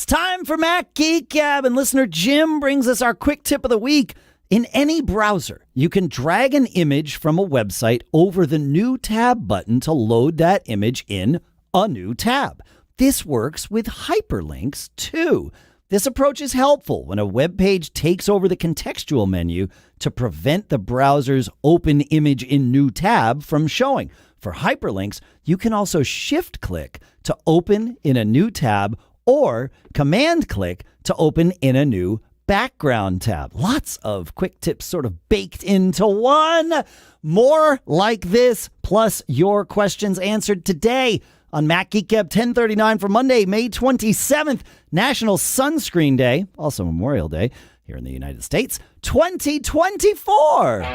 time for Mac Geek Gab, and listener Jim brings us our quick tip of the week. In any browser, you can drag an image from a website over the New Tab button to load that image in a new tab. This works with hyperlinks, too. This approach is helpful when a web page takes over the contextual menu to prevent the browser's open image in new tab from showing. For hyperlinks, you can also shift-click to open in a new tab or command-click to open in a new background tab. Lots of quick tips sort of baked into one. More like this, plus your questions answered today on Mac Geek Gab 1039 for Monday, May 27th, National Sunscreen Day, also Memorial Day here in the United States, 2024.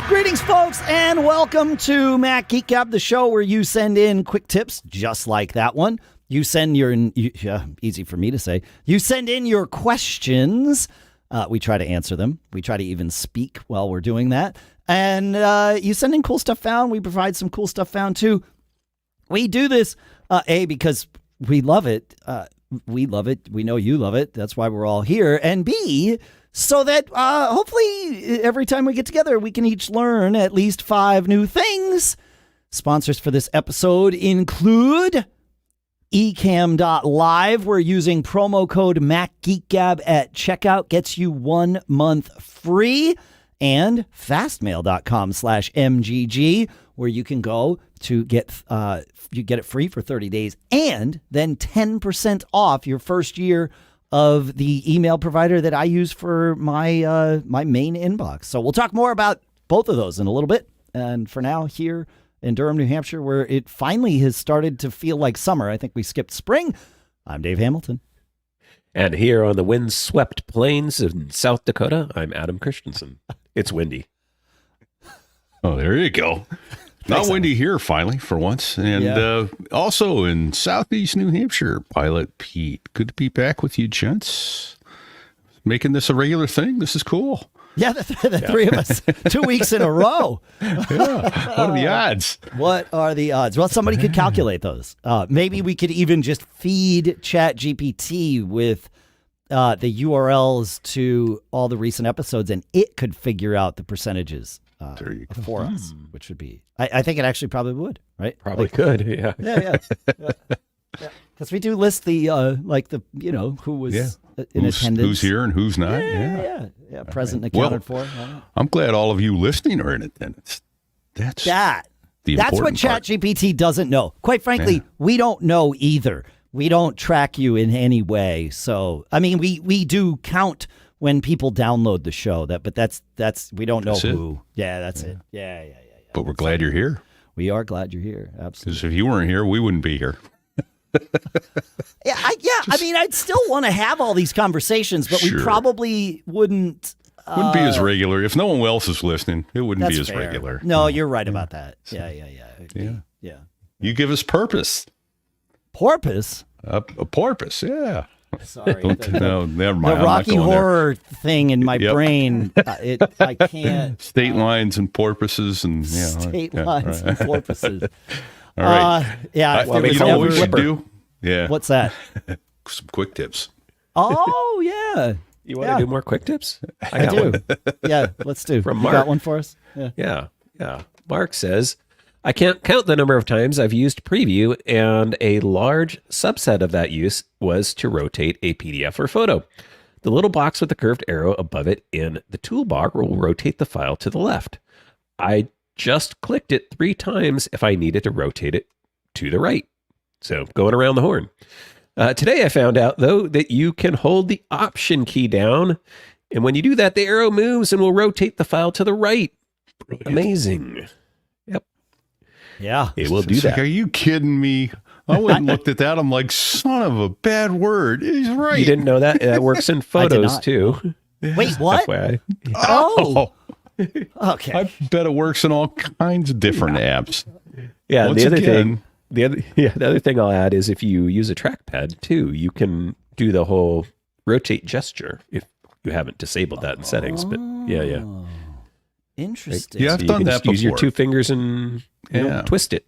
Greetings, folks, and welcome to Mac Geek Gab, the show where you send in quick tips just like that one. You send your, easy for me to say, you send in your questions. We try to answer them. We try to even speak while we're doing that. And you send in cool stuff found. We provide some cool stuff found, too. We do this, A, because we love it. We love it. We know you love it. That's why we're all here. And B, so that hopefully every time we get together, we can each learn at least 5 new things. Sponsors for this episode include Ecamm.live. We're using promo code MacGeekGab at checkout. Gets you 1 month free. And Fastmail.com/MGG, where you can go to get you get it free for 30 days and then 10% off your first year of the email provider that I use for my my main inbox. So we'll talk more about both of those in a little bit. And for now, here in Durham, New Hampshire, where it finally has started to feel like summer, I think we skipped spring. I'm Dave Hamilton. And here on the windswept plains in South Dakota, I'm Adam Christensen. It's windy. Oh, there you go. Not windy here, finally, for once. And also in southeast New Hampshire, Pilot Pete. Good to be back with you, gents. Making this a regular thing. This is cool. Yeah, the three of us, 2 weeks in a row. Yeah. What are the odds? What are the odds? Well, somebody could calculate those. Maybe we could even just feed ChatGPT with the URLs to all the recent episodes, and it could figure out the percentages for us, which would be, I think it actually probably would, right? Probably could, yeah. Yeah. Because we do list the, who was in attendance. Who's here and who's not. Yeah. Present and accounted for. I'm glad all of you listening are in attendance. That's what ChatGPT doesn't know. Quite frankly, we don't know either. We don't track you in any way. So, I mean, we do count when people download the show, but that's we don't know who. Yeah, that's it. Yeah. But we're glad you're here. We are glad you're here. Absolutely. Because if you weren't here, we wouldn't be here. I mean, I'd still want to have all these conversations, but we probably wouldn't. Wouldn't be as regular. If no one else is listening, it wouldn't be as fair. regular. No, you're right about that. Yeah. You give us purpose. Porpoise? A porpoise, yeah. Sorry. No, never mind. The Rocky Horror thing in my brain, I can't. State lines and porpoises and state lines and porpoises. All right. Well, you know what we should do? Yeah. What's that? Some quick tips. Oh, yeah. You want to do more quick tips? I do. Yeah, let's do. From you Mark. Got one for us? Yeah. Mark says, I can't count the number of times I've used preview, and a large subset of that use was to rotate a PDF or photo. The little box with the curved arrow above it in the toolbar will rotate the file to the left. I just clicked it 3 times if I needed to rotate it to the right. So going around the horn. Today I found out, though, that you can hold the Option key down, and when you do that, the arrow moves and will rotate the file to the right. Brilliant. Amazing. Yep. Yeah. It will do that. Like, are you kidding me? I went and looked at that. I'm like, son of a bad word. He's right. You didn't know that? That works in photos, too. Wait, what? FYI. Oh. Okay. I bet it works in all kinds of different apps. Yeah, Once the other again, thing, The other thing I'll add is if you use a trackpad too, you can do the whole rotate gesture if you haven't disabled that in settings. But yeah. Interesting. Yeah, I've done that before. Use your two fingers and twist it.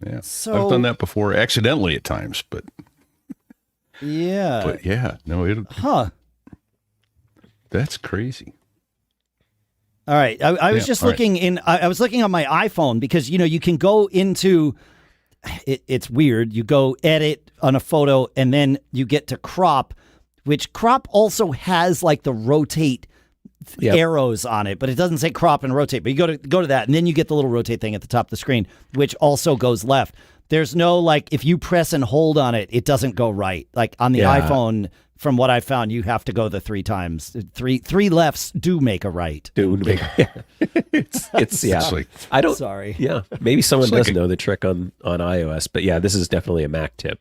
Yeah, so, I've done that before, accidentally at times, but yeah, that's crazy. All right, I was just looking I was looking on my iPhone because you can go into it's weird. You go edit on a photo and then you get to crop, which crop also has like the rotate arrows on it, but it doesn't say crop and rotate. But you go to that, and then you get the little rotate thing at the top of the screen, which also goes left. There's no like if you press and hold on it, it doesn't go right. Like on the iPhone, from what I found, you have to go the 3 times. Three lefts do make a right. It's like, I don't. Sorry. Yeah, maybe someone does know the trick on iOS, but yeah, this is definitely a Mac tip.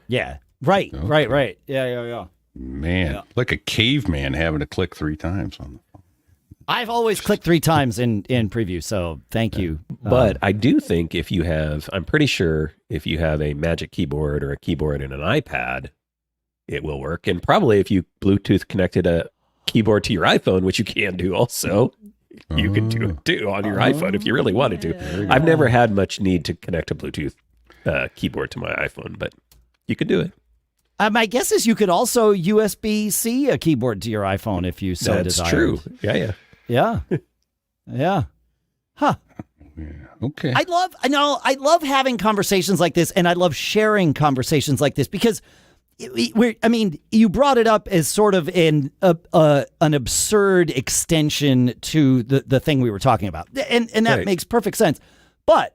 Yeah. Right. Okay. Right. Yeah. Man, like a caveman having to click 3 times on the phone. I've always clicked 3 times in preview, so thank you. But I do think I'm pretty sure if you have a Magic Keyboard or a keyboard in an iPad, it will work. And probably if you Bluetooth connected a keyboard to your iPhone, which you can do also, you can do it too on your iPhone if you really wanted to. I've never had much need to connect a Bluetooth keyboard to my iPhone, but you could do it. My guess is you could also USB-C a keyboard to your iPhone if you so That's desired. True. Yeah. Yeah. Huh. Yeah. Okay. I love having conversations like this, and I love sharing conversations like this because you brought it up as sort of an absurd extension to the thing we were talking about, and that makes perfect sense. But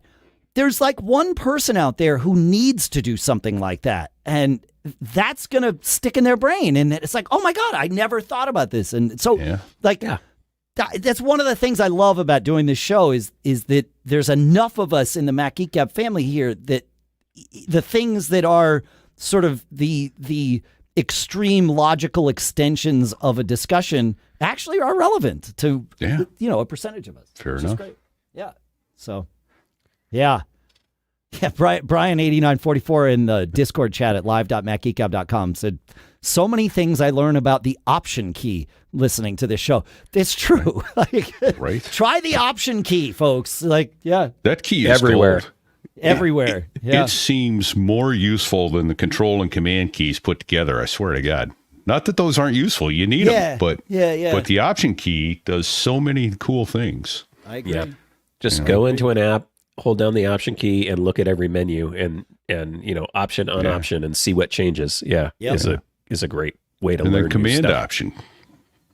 there's like one person out there who needs to do something like that, and that's going to stick in their brain. And it's like, oh my God, I never thought about this. And so that's one of the things I love about doing this show is that there's enough of us in the Mac Geek Gab family here that the things that are sort of the extreme logical extensions of a discussion actually are relevant to, a percentage of us. Fair enough. Great. Yeah. So, yeah. Yeah, Brian8944 in the Discord chat at live.macgeekgab.com said, so many things I learn about the option key listening to this show. It's true. Right. Try the option key, folks. That key is everywhere. Gold. Everywhere. It seems more useful than the control and command keys put together, I swear to God. Not that those aren't useful. You need them. But the option key does so many cool things. I agree. Yeah. Just go into an app, hold down the option key and look at every menu and option on option and see what changes. Is a great way to learn. And then command new stuff. option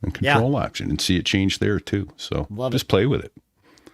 and control option and see it change there too. So just play with it.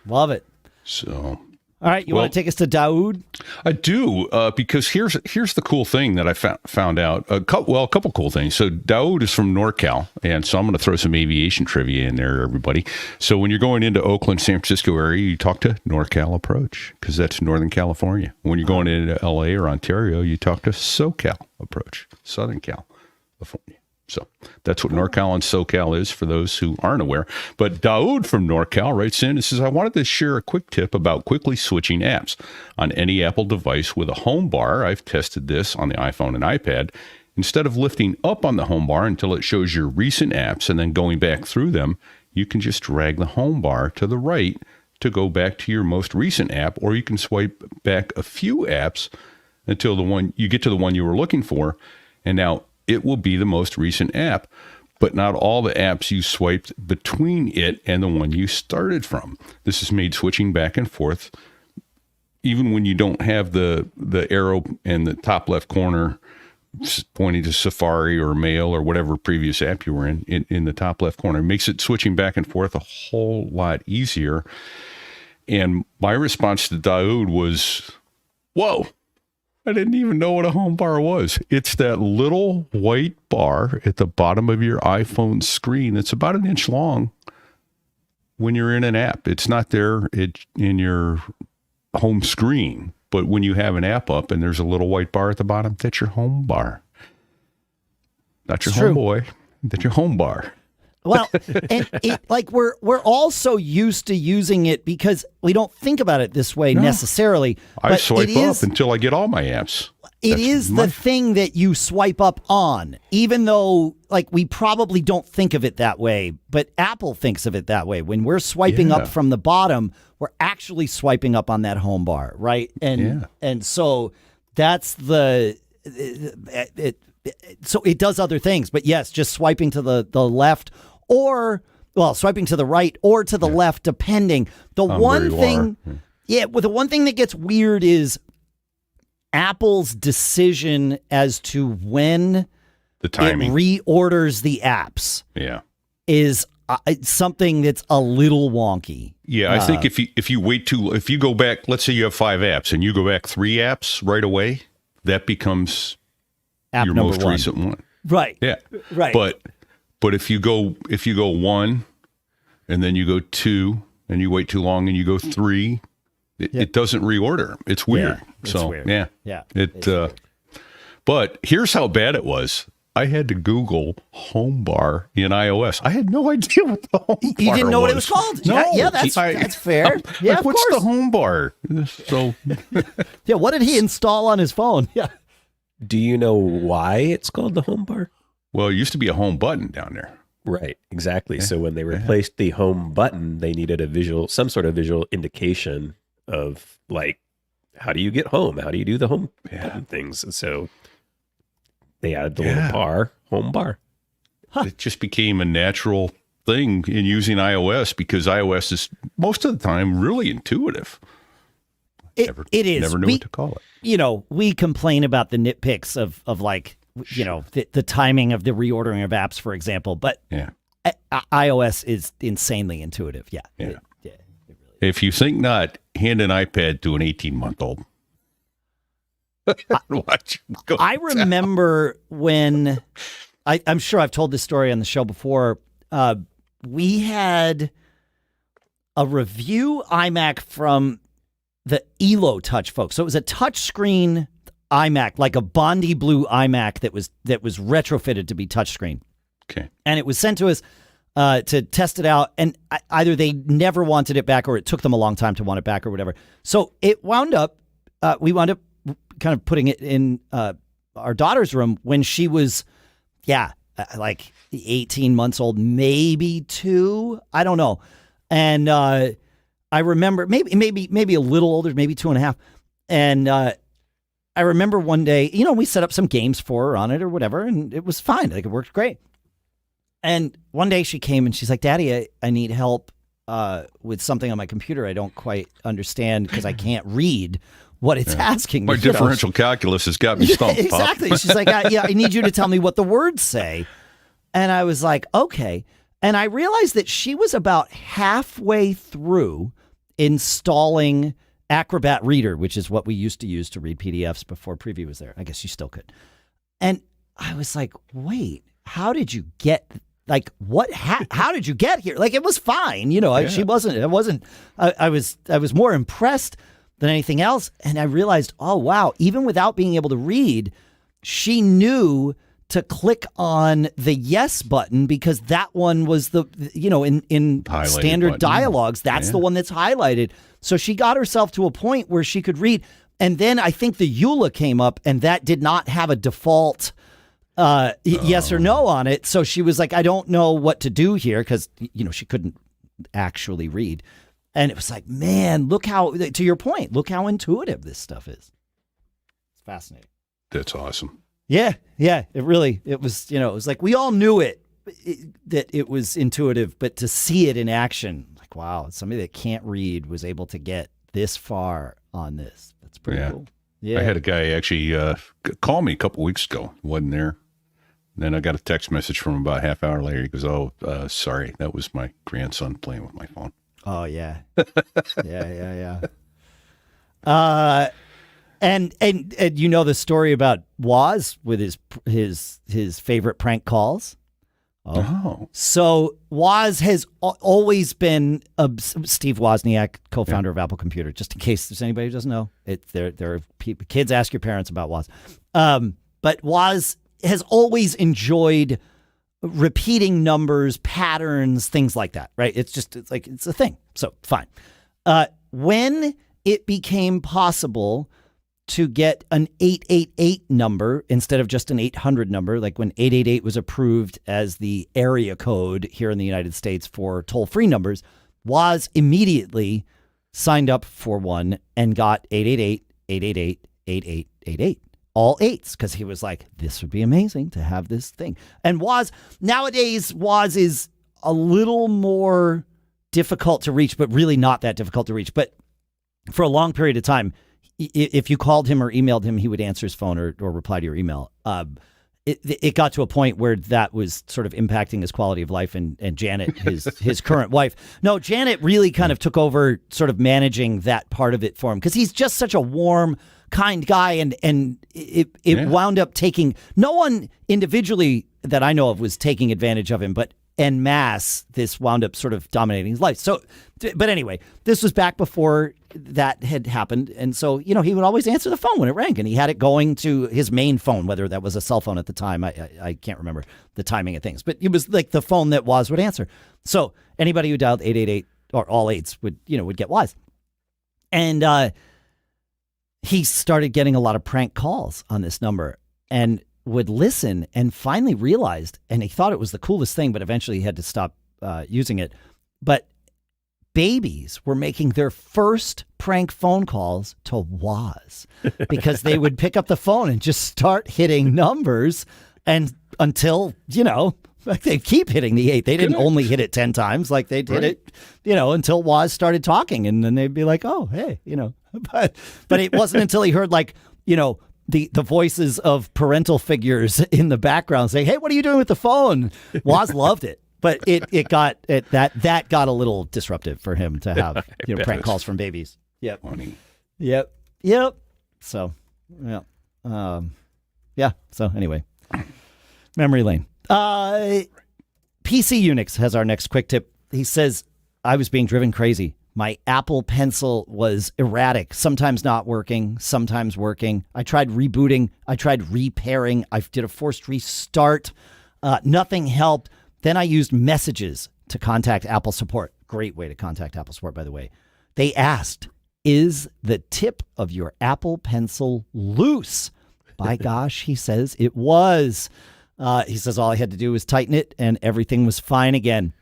Love it. So all right, you want to take us to Daoud? I do, because here's the cool thing that I found out. A couple cool things. So Daoud is from NorCal, and so I'm going to throw some aviation trivia in there, everybody. So when you're going into Oakland, San Francisco area, you talk to NorCal Approach, because that's Northern California. When you're going into LA or Ontario, you talk to SoCal Approach, Southern California. So that's what NorCal and SoCal is for those who aren't aware. But Daoud from NorCal writes in and says, I wanted to share a quick tip about quickly switching apps. On any Apple device with a home bar, I've tested this on the iPhone and iPad. Instead of lifting up on the home bar until it shows your recent apps and then going back through them, you can just drag the home bar to the right to go back to your most recent app, or you can swipe back a few apps until you get to the one you were looking for. And now it will be the most recent app, but not all the apps you swiped between it and the one you started from. This has made switching back and forth, even when you don't have the arrow in the top left corner pointing to Safari or Mail or whatever previous app you were in the top left corner. It makes it switching back and forth a whole lot easier. And my response to Daoud was, whoa. I didn't even know what a home bar was. It's that little white bar at the bottom of your iPhone screen. It's about 1 inch long when you're in an app. It's not there in your home screen, but when you have an app up and there's a little white bar at the bottom, that's your home bar. Not your home boy, that's your home bar. Well, and we're all so used to using it because we don't think about it this way necessarily. I swipe up until I get all my apps. It is the thing that you swipe up on, even though we probably don't think of it that way, but Apple thinks of it that way. When we're swiping up from the bottom, we're actually swiping up on that home bar, right? And so that's so it does other things, but yes, just swiping to the left or swiping to the right or to the left, depending. The one thing that gets weird is Apple's decision as to when the timing it reorders the apps. Is something that's a little wonky. Yeah, I think if you go back, let's say you have 5 apps and you go back 3 apps right away, that becomes app your most recent one. Right. Yeah. Right. But if you go 1 and then you go 2 and you wait too long and you go 3, it doesn't reorder. It's weird. It's weird. Yeah. But here's how bad it was. I had to Google home bar in iOS. I had no idea what the home bar was. You didn't know what it was called? No. That's fair. Yeah, what's the home bar? So, what did he install on his phone? Yeah. Do you know why it's called the home bar? Well, it used to be a home button down there. Right, exactly. So when they replaced the home button, they needed some sort of visual indication of how do you get home? How do you do the home button things? And so they added the little bar, home bar. It just became a natural thing in using iOS because iOS is most of the time really intuitive. It is. Never knew what to call it. We complain about the nitpicks of the timing of the reordering of apps, for example, but iOS is insanely intuitive. Yeah. It really is. If you think not, hand an iPad to an 18-month-old. I remember when I'm sure I've told this story on the show before. We had a review iMac from the Elo Touch folks. So it was a touchscreen iMac, like a Bondi blue iMac that was retrofitted to be touchscreen. Okay. And it was sent to us to test it out, and either they never wanted it back or it took them a long time to want it back or whatever. So it wound up, we wound up kind of putting it in our daughter's room when she was, 18 months old, maybe 2, I don't know. And I remember maybe a little older, maybe 2.5. And I remember one day, we set up some games for her on it or whatever, and it was fine. It worked great. And one day she came and she's like, Daddy, I need help with something on my computer I don't quite understand because I can't read what it's asking me. My differential calculus has got me stumped. Exactly. She's like, I need you to tell me what the words say. And I was like, okay. And I realized that she was about halfway through installing Acrobat Reader, which is what we used to use to read PDFs before Preview was there. I guess you still could. And I was like, wait, how did you get, how did you get here? It was fine. I was more impressed than anything else. And I realized, oh, wow, even without being able to read, she knew to click on the yes button because that one was the, in standard button. Dialogues, that's the one that's highlighted. So she got herself to a point where she could read. And then I think the EULA came up and that did not have a default yes or no on it. So she was like, I don't know what to do here because, she couldn't actually read. And it was like, man, look how, to your point, look how intuitive this stuff is. It's fascinating. That's awesome. Yeah. It was, it was like we all knew that it was intuitive, but to see it in action, like, wow, somebody that can't read was able to get this far on this. That's pretty cool. Yeah. I had a guy actually call me a couple weeks ago. Wasn't there. And then I got a text message from him about a half hour later. He goes, oh, sorry. That was my grandson playing with my phone. Oh, yeah. Yeah. And the story about Woz with his favorite prank calls. Oh. So Woz has always been Steve Wozniak, co-founder of Apple Computer. Just in case there's anybody who doesn't know, there are kids ask your parents about Woz. But Woz has always enjoyed repeating numbers, patterns, things like that, right? It's a thing. So fine. When it became possible to get an 888 number instead of just an 800 number, like when 888 was approved as the area code here in the United States for toll-free numbers, Woz immediately signed up for one and got 888, 888, 8888. All eights, because he was like, this would be amazing to have this thing. And nowadays, Woz is a little more difficult to reach, but really not that difficult to reach. But for a long period of time, if you called him or emailed him, he would answer his phone or reply to your email. It got to a point where that was sort of impacting his quality of life, and Janet, his current wife. No, Janet really kind of took over sort of managing that part of it for him, because he's just such a warm, kind guy, and it wound up taking, no one individually that I know of was taking advantage of him, but en masse, this wound up sort of dominating his life. So, but anyway, this was back before that had happened. And so, he would always answer the phone when it rang, and he had it going to his main phone, whether that was a cell phone at the time. I can't remember the timing of things, but it was like the phone that Woz would answer. So anybody who dialed 888 or all eights would get Woz. And he started getting a lot of prank calls on this number and would listen, and finally realized, and he thought it was the coolest thing, but eventually he had to stop using it. But babies were making their first prank phone calls to Woz because they would pick up the phone and just start hitting numbers, and until, like they'd keep hitting the 8. They didn't only hit it 10 times. Like they'd hit it, until Woz started talking, and then they'd be like, oh, hey, but it wasn't until he heard the voices of parental figures in the background saying, hey, what are you doing with the phone? Woz loved it. But it got a little disruptive for him to have prank calls from babies. Yep. Funny. Yep. So yeah. So anyway, memory lane. PCUnix has our next quick tip. He says, I was being driven crazy. My Apple Pencil was erratic, sometimes not working, sometimes working. I tried rebooting. I tried repairing. I did a forced restart. Nothing helped. Then I used messages to contact Apple support. Great way to contact Apple support, by the way. They asked, is the tip of your Apple Pencil loose? By gosh, he says it was. He says all I had to do was tighten it and everything was fine again.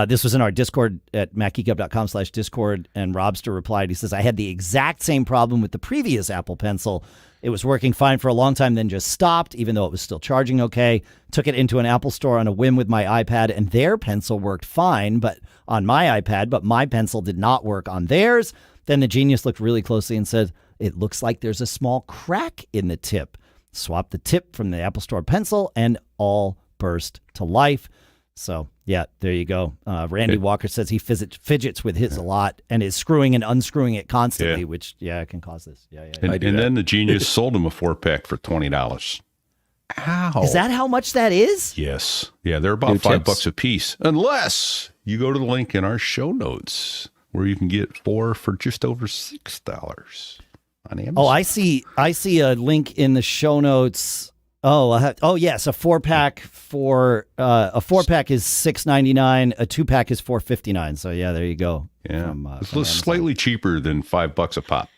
This was in our Discord at macgeekgab.com/Discord, and Robster replied. He says, I had the exact same problem with the previous Apple Pencil. It was working fine for a long time, then just stopped, even though it was still charging okay. Took it into an Apple store on a whim with my iPad, and their pencil worked fine but on my iPad, but my pencil did not work on theirs. Then the genius looked really closely and said, it looks like there's a small crack in the tip. Swap the tip from the Apple Store pencil, and all burst to life. So, yeah, there you go. Randy Walker says he fidgets with his a lot and is screwing and unscrewing it constantly, which, it can cause this. And then the genius sold him a 4-pack for $20. Ow. Is that how much that is? Yes. Yeah, they're about $5 a piece, unless you go to the link in our show notes where you can get 4 for just over $6 on Amazon. Oh, I see a link in the show notes. Yes, a 4-pack for a 4-pack is $6.99, a 2-pack is $4.59. So yeah, there you go. Yeah, it's slightly cheaper than $5 a pop.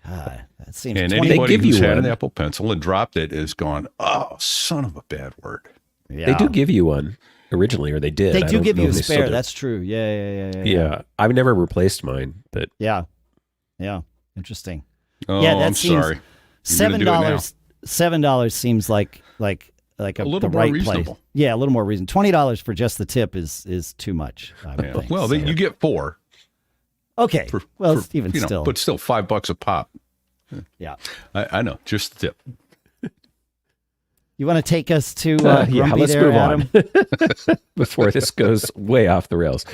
That seems. And anybody who's had an Apple Pencil and dropped it has gone, oh, son of a bad word. Yeah. They do give you one originally, or they did. They do give you a spare. That's true. Yeah. I've never replaced mine, but yeah, interesting. Oh, yeah, that I'm sorry. $7 seems like a little the more right reasonable. place. Yeah, a little more reason. $20 for just the tip is too much. I would think. Well, you get 4. Okay. Even still, but still $5 a pop. Yeah, I know. Just the tip. You want to take us to Grumpy let's there, move Adam? on before this goes way off the rails.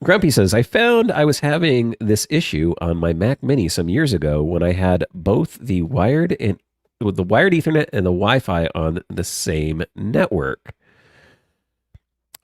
Grumpy says, I found I was having this issue on my Mac Mini some years ago when I had both the wired Ethernet and the Wi-Fi on the same network.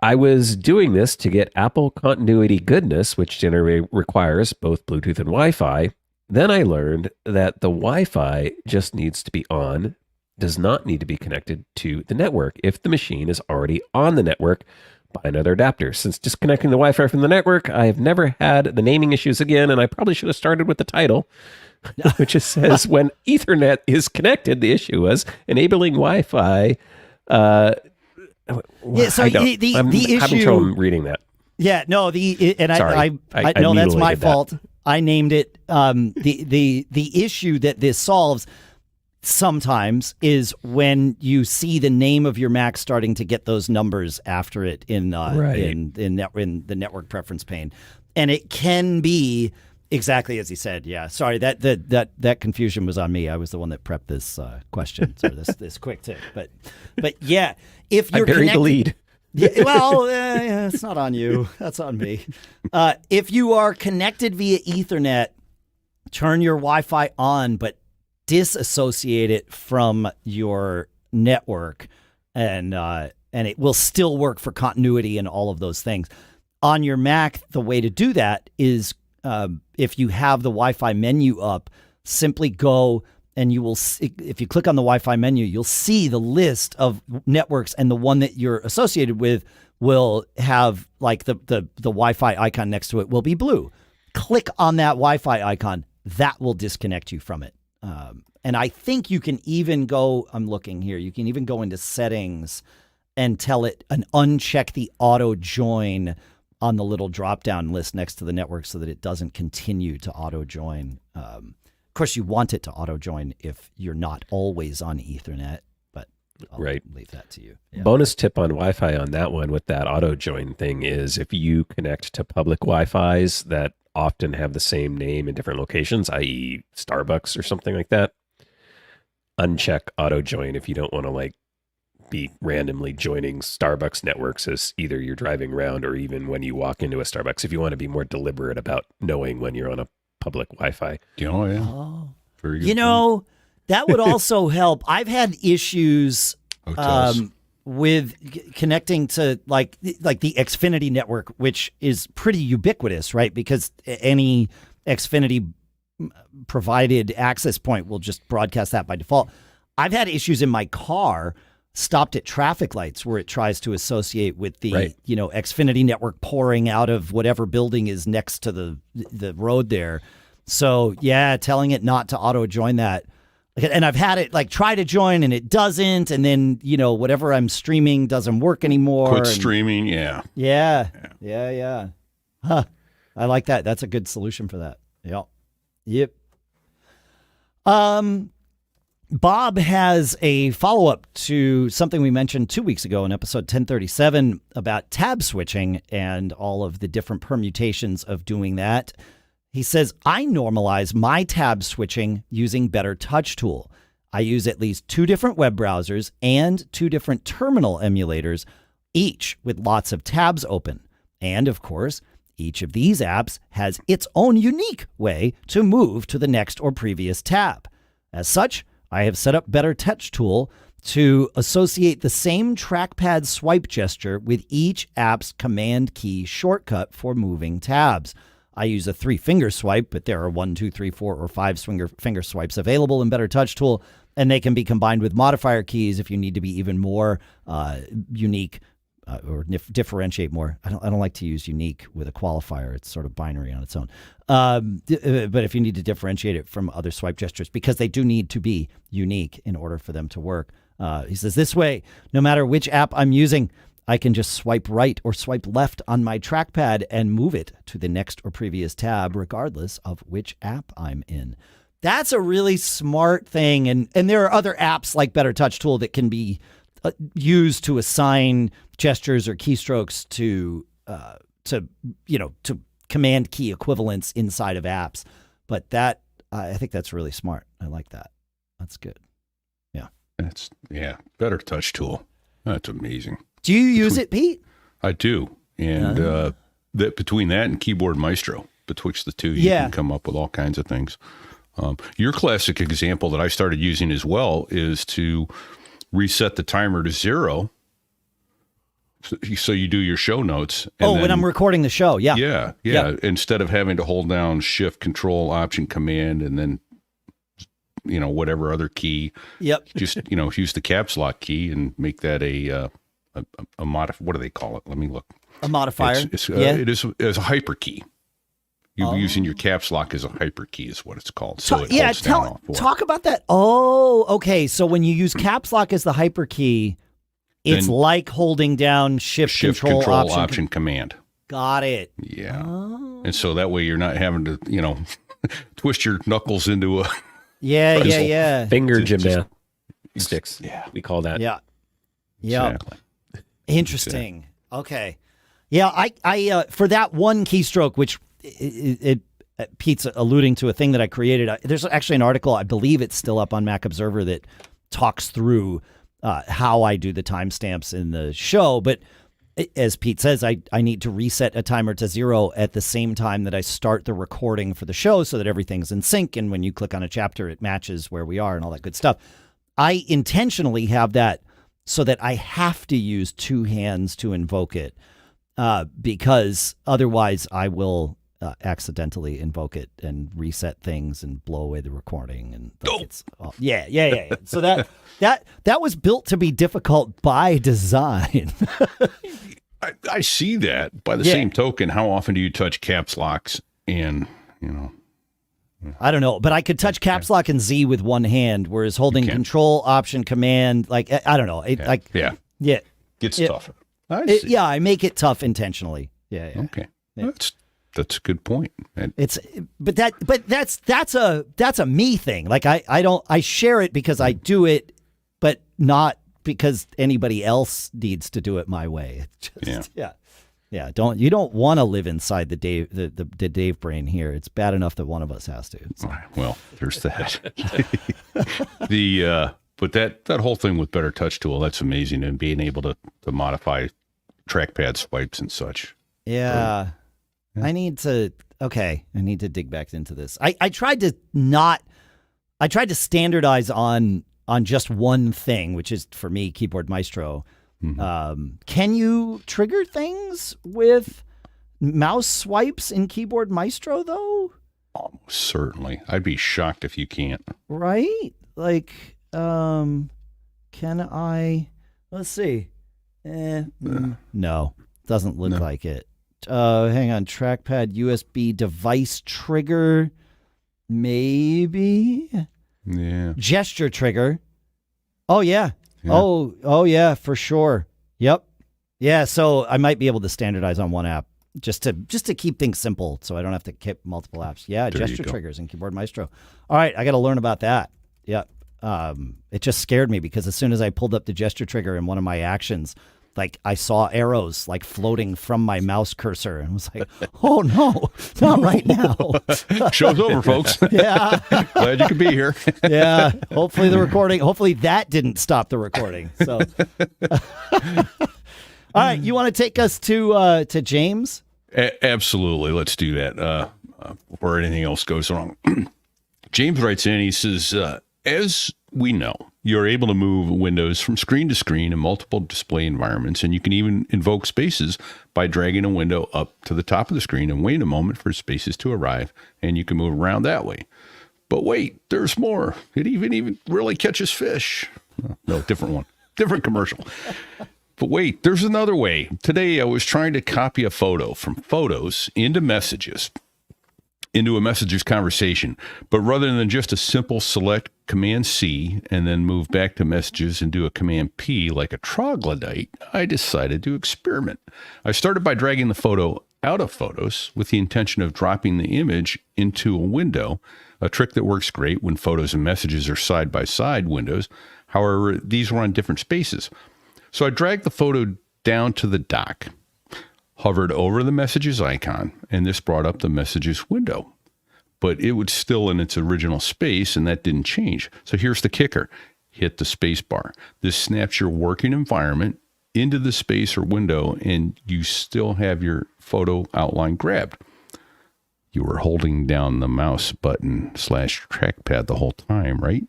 I was doing this to get Apple continuity goodness, which generally requires both Bluetooth and Wi-Fi. Then I learned that the Wi-Fi just needs to be on does not need to be connected to the network if the machine is already on the network by another adapter. Since disconnecting the Wi-Fi from the network, I have never had the naming issues again, and I probably should have started with the title, which just says when Ethernet is connected, the issue was enabling Wi-Fi. Yeah, so I'm the having issue. trouble reading that. Yeah, no, Sorry, I no, that's my mutilated that. fault. I named it. The issue that this solves sometimes is when you see the name of your Mac starting to get those numbers after it in the network preference pane, and it can be exactly as he said. Yeah, sorry, that confusion was on me. I was the one that prepped this question or this quick tip. But yeah, if you're I buried the lead. Yeah, well, it's not on you. That's on me. If you are connected via Ethernet, turn your Wi-Fi on, but disassociate it from your network, and it will still work for continuity and all of those things. On your Mac, the way to do that is if you have the Wi-Fi menu up, simply go and you will, if you click on the Wi-Fi menu, you'll see the list of networks, and the one that you're associated with will have like the Wi-Fi icon next to it will be blue. Click on that Wi-Fi icon. That will disconnect you from it. And I think you can even go, I'm looking here, you can even go into settings and tell it and uncheck the auto join on the little drop-down list next to the network so that it doesn't continue to auto join. Of course, you want it to auto join if you're not always on Ethernet, but I'll leave that to you. Yeah. Bonus tip on Wi-Fi on that one with that auto join thing is if you connect to public Wi-Fis that often have the same name in different locations, i.e. Starbucks or something like that, uncheck auto join if you don't want to like be randomly joining Starbucks networks as either you're driving around or even when you walk into a Starbucks, if you want to be more deliberate about knowing when you're on a public Wi-Fi. Oh, yeah. Oh. You know, that would also help. I've had issues with connecting to like the Xfinity network, which is pretty ubiquitous, right? Because any Xfinity provided access point will just broadcast that by default. I've had issues in my car stopped at traffic lights where it tries to associate with the Xfinity network pouring out of whatever building is next to the road there. So yeah, telling it not to auto join that. And I've had it like try to join and it doesn't, and then whatever I'm streaming doesn't work anymore. Quit streaming, yeah. Huh. I like that. That's a good solution for that. Yep. Bob has a follow-up to something we mentioned 2 weeks ago in episode 1037 about tab switching and all of the different permutations of doing that. He says, I normalize my tab switching using BetterTouchTool. I use at least 2 different web browsers and 2 different terminal emulators, each with lots of tabs open. And of course, each of these apps has its own unique way to move to the next or previous tab. As such, I have set up BetterTouchTool to associate the same trackpad swipe gesture with each app's command key shortcut for moving tabs. I use a 3-finger swipe, but there are 1, 2, 3, 4, or 5 finger swipes available in BetterTouchTool, and they can be combined with modifier keys if you need to be even more unique or differentiate more. I don't like to use unique with a qualifier. It's sort of binary on its own. But if you need to differentiate it from other swipe gestures, because they do need to be unique in order for them to work. He says, this way, no matter which app I'm using, I can just swipe right or swipe left on my trackpad and move it to the next or previous tab, regardless of which app I'm in. That's a really smart thing. And there are other apps like BetterTouchTool that can be used to assign gestures or keystrokes to command key equivalents inside of apps. But that, I think that's really smart. I like that. That's good. Yeah. BetterTouchTool. That's amazing. Do you use it, Pete? I do. And that between that and Keyboard Maestro, betwixt the two, you can come up with all kinds of things. Your classic example that I started using as well is to reset the timer to 0. So you do your show notes. And when I'm recording the show. Yeah. Instead of having to hold down Shift, Control, Option, Command, and then whatever other key. Yep. Just, use the caps lock key and make that a what do they call it? Let me look. A modifier. It is a hyper key. You're using your caps lock as a hyper key is what it's called. So talk about that. Oh, okay. So when you use caps lock as the hyper key, it's like holding down shift control option command. Got it. Yeah. Oh. And so that way you're not having to, twist your knuckles into a finger gymnastics. Yeah. We call that. Yeah. Yeah. Exactly. Interesting. Exactly. Okay. Yeah, I for that one keystroke, which Pete's alluding to a thing that I created. There's actually an article, I believe it's still up on Mac Observer, that talks through how I do the timestamps in the show. But as Pete says, I need to reset a timer to 0 at the same time that I start the recording for the show so that everything's in sync. And when you click on a chapter, it matches where we are and all that good stuff. I intentionally have that so that I have to use two hands to invoke it. Because otherwise I will accidentally invoke it and reset things and blow away the recording. And So that was built to be difficult by design. I see that. By the same token, how often do you touch caps locks and, I don't know, but I could touch caps lock and Z with one hand, whereas holding control, option, command, like, I don't know. Gets tougher. I make it tough intentionally. Yeah. Okay. Yeah. That's a good point. That's a me thing. Like I share it because I do it, but not because anybody else needs to do it my way. It's just, yeah. You don't want to live inside the Dave brain here. It's bad enough that one of us has to. So. Well, there's that. But that whole thing with BetterTouchTool, that's amazing, and being able to modify trackpad swipes and such. Yeah. I need to dig back into this. I tried to standardize on just one thing, which is for me, Keyboard Maestro. Mm-hmm. Can you trigger things with mouse swipes in Keyboard Maestro though? Almost certainly. I'd be shocked if you can't. Right? Like, can I, let's see. No, doesn't look like it. Hang on, trackpad USB device trigger, maybe. Yeah. Gesture trigger. Oh yeah. Oh yeah, for sure. Yep. Yeah. So I might be able to standardize on one app just to keep things simple, so I don't have to keep multiple apps. Yeah, there gesture triggers in Keyboard Maestro. All right, I got to learn about that. Yep. It just scared me because as soon as I pulled up the gesture trigger in one of my actions, like I saw arrows like floating from my mouse cursor and was like, oh no, not right now. Show's over, folks. Yeah. Glad you could be here. Yeah. Hopefully that didn't stop the recording. So, all right. You want to take us to James? Absolutely. Let's do that. Before anything else goes wrong. James writes in, he says, as we know, you're able to move windows from screen to screen in multiple display environments, and you can even invoke spaces by dragging a window up to the top of the screen and wait a moment for spaces to arrive, and you can move around that way. But wait, there's more. It even really catches fish. No, different one. Different commercial. But wait, there's another way. Today, I was trying to copy a photo from Photos into Messages, into a Messages conversation. But rather than just a simple select Command-C and then move back to Messages and do a Command-P like a troglodyte, I decided to experiment. I started by dragging the photo out of Photos with the intention of dropping the image into a window, a trick that works great when Photos and Messages are side-by-side windows. However, these were on different spaces. So I dragged the photo down to the dock, hovered over the Messages icon, and this brought up the Messages window. But it was still in its original space, and that didn't change. So here's the kicker. Hit the space bar. This snaps your working environment into the space or window, and you still have your photo outline grabbed. You were holding down the mouse button / trackpad the whole time, right?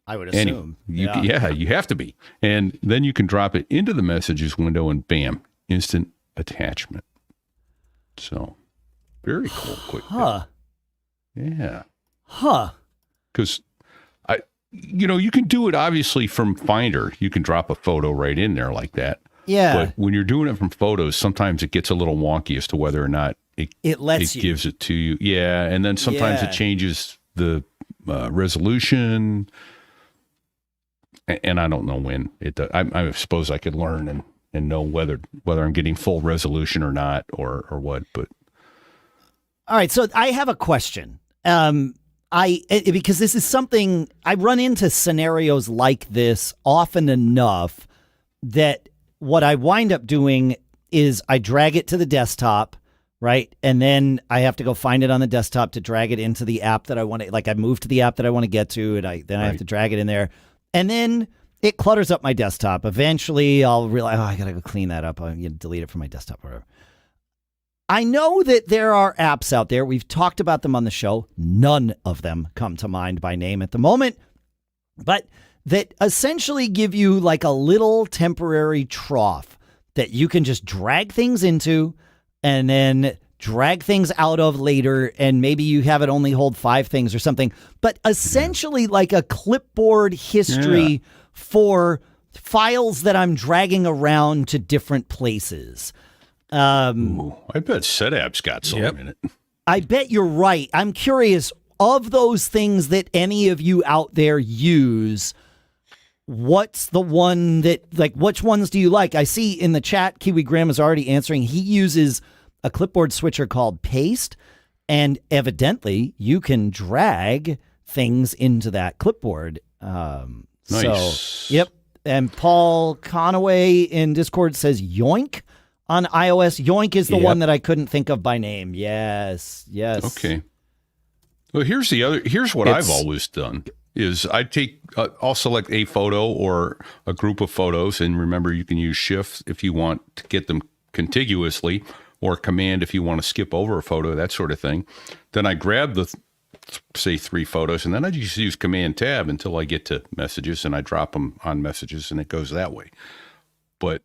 I would assume. You have to be. And then you can drop it into the Messages window, and bam, instant attachment. So, very cool. Quick. Huh. Yeah. Huh. because you can do it obviously from Finder. You can drop a photo right in there like that. Yeah. But when you're doing it from Photos, sometimes it gets a little wonky as to whether or not it gives it to you. Yeah, and then sometimes it changes the resolution. And I don't know when it does. I suppose I could learn and know whether I'm getting full resolution or not, or what. But all right, so I have a question. Because this is something I run into scenarios like this often enough that what I wind up doing is I drag it to the desktop, right? And then I have to go find it on the desktop to drag it into the app that I want to, like I move to the app that I want to get to, and I have to drag it in there. And then it clutters up my desktop. Eventually I'll realize, I got to go clean that up. I'm going to delete it from my desktop or whatever. I know that there are apps out there. We've talked about them on the show. None of them come to mind by name at the moment, but that essentially give you like a little temporary trough that you can just drag things into and then drag things out of later. And maybe you have it only hold 5 things or something, but essentially like a clipboard history for files that I'm dragging around to different places. I bet SetApp's got some in it. I bet you're right. I'm curious, of those things that any of you out there use, what's the one that, like, which ones do you like? I see in the chat, Kiwi Graham is already answering. He uses a clipboard switcher called Paste, and evidently you can drag things into that clipboard. Nice. So, yep. And Paul Conaway in Discord says Yoink on iOS. Yoink is the one that I couldn't think of by name. Yes. Okay. Well, here's what I've always done is I'll select a photo or a group of photos, and remember you can use Shift if you want to get them contiguously, or Command if you want to skip over a photo, that sort of thing. Then I grab the say 3 photos, and then I just use Command Tab until I get to Messages, and I drop them on Messages, and it goes that way. But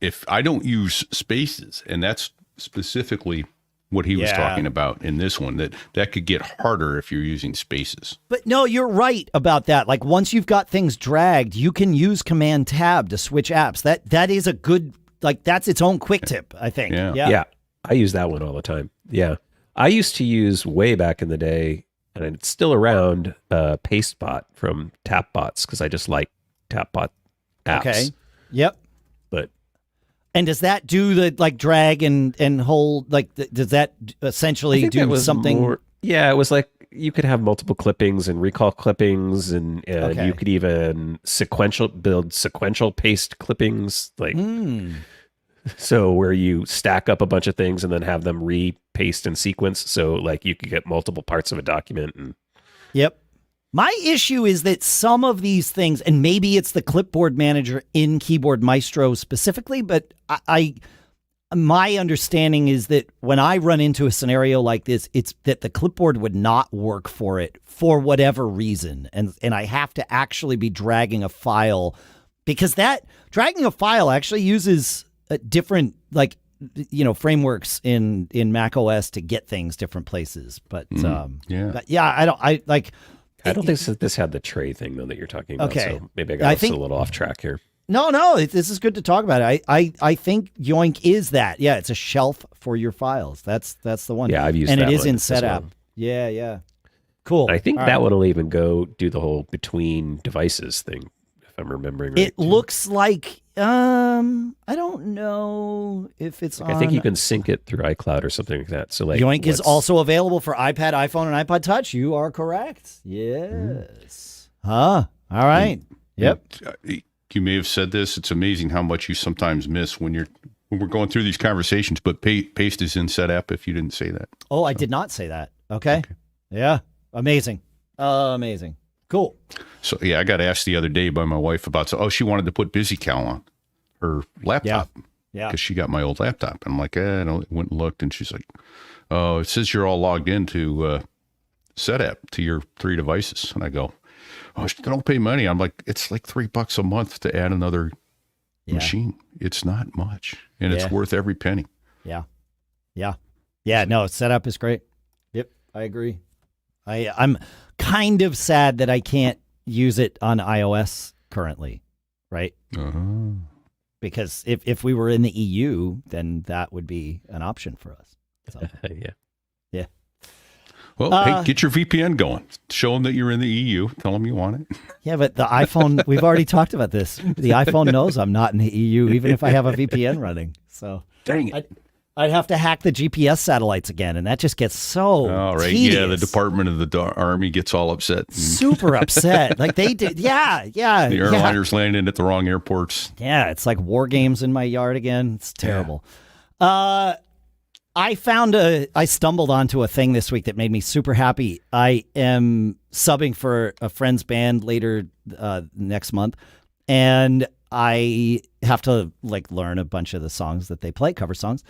if I don't use spaces, and that's specifically what he was talking about in this one, that could get harder if you're using spaces. But no, you're right about that. Like once you've got things dragged, you can use Command Tab to switch apps. That is a good, like that's its own quick tip, I think. Yeah. I use that one all the time. Yeah. I used to use way back in the day, and it's still around, Pastebot from Tapbots, because I just like Tapbot apps. Okay. Yep. But and does that do the like drag and hold, like does that essentially do something? It was like you could have multiple clippings and recall clippings, and you could even build sequential paste clippings, like so where you stack up a bunch of things and then have them re-paste in sequence. So like you could get multiple parts of a document. And Yep. My issue is that some of these things, and maybe it's the clipboard manager in Keyboard Maestro specifically, but my understanding is that when I run into a scenario like this, it's that the clipboard would not work for it for whatever reason. And I have to actually be dragging a file, because that dragging a file actually uses different, like, frameworks in macOS to get things different places. But I don't think this had the tray thing though that you're talking about. Okay. So maybe I got a little off track here. No, this is good to talk about. I think Yoink is that. Yeah, it's a shelf for your files. That's the one. Yeah, I've used and that it is one in as setup. well. Yeah. Cool. I think that one will even go do the whole between devices thing, if I'm remembering right. It looks like I don't know if it's I think you can sync it through iCloud or something like that. So like Yoink is also available for iPad, iPhone, and iPod Touch. You are correct. Yes. All right. Yep. You may have said this. It's amazing how much you sometimes miss when we're going through these conversations, but Paste is in SetApp if you didn't say that. Oh, I did not say that. Okay. Yeah. Amazing. Amazing. Cool. So, I got asked the other day by my wife about, she wanted to put BusyCal on her laptop. Yeah. Because she got my old laptop. And I'm like, no, went and looked. And she's like, oh, it says you're all logged into SetApp to your 3 devices. And I go, oh, don't pay money. I'm like, it's like $3 a month to add another machine. It's not much. And it's worth every penny. Yeah. No, SetApp is great. Yep. I agree. I'm kind of sad that I can't use it on iOS currently, right? Because if we were in the EU, then that would be an option for us. So. Yeah. Well, hey, get your VPN going. Show them that you're in the EU. Tell them you want it. Yeah, but the iPhone, we've already talked about this. The iPhone knows I'm not in the EU, even if I have a VPN running. So dang it. I'd have to hack the GPS satellites again, and that just gets so tedious. Yeah, the Department of the Army gets all upset. Super upset. Like they did. Yeah. The airliners landing at the wrong airports. Yeah, it's like war games in my yard again. It's terrible. Yeah. I stumbled onto a thing this week that made me super happy. I am subbing for a friend's band later next month, and I have to learn a bunch of the songs that they play, cover songs.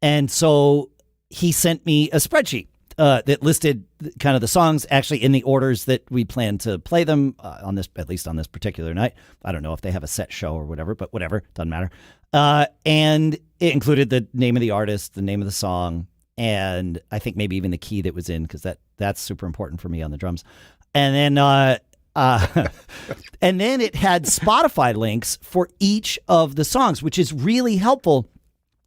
And so he sent me a spreadsheet that listed kind of the songs actually in the orders that we plan to play them at least on this particular night. I don't know if they have a set show or whatever, but whatever, doesn't matter. And it included the name of the artist, the name of the song, and I think maybe even the key that was in, because that's super important for me on the drums. And then and then it had Spotify links for each of the songs, which is really helpful.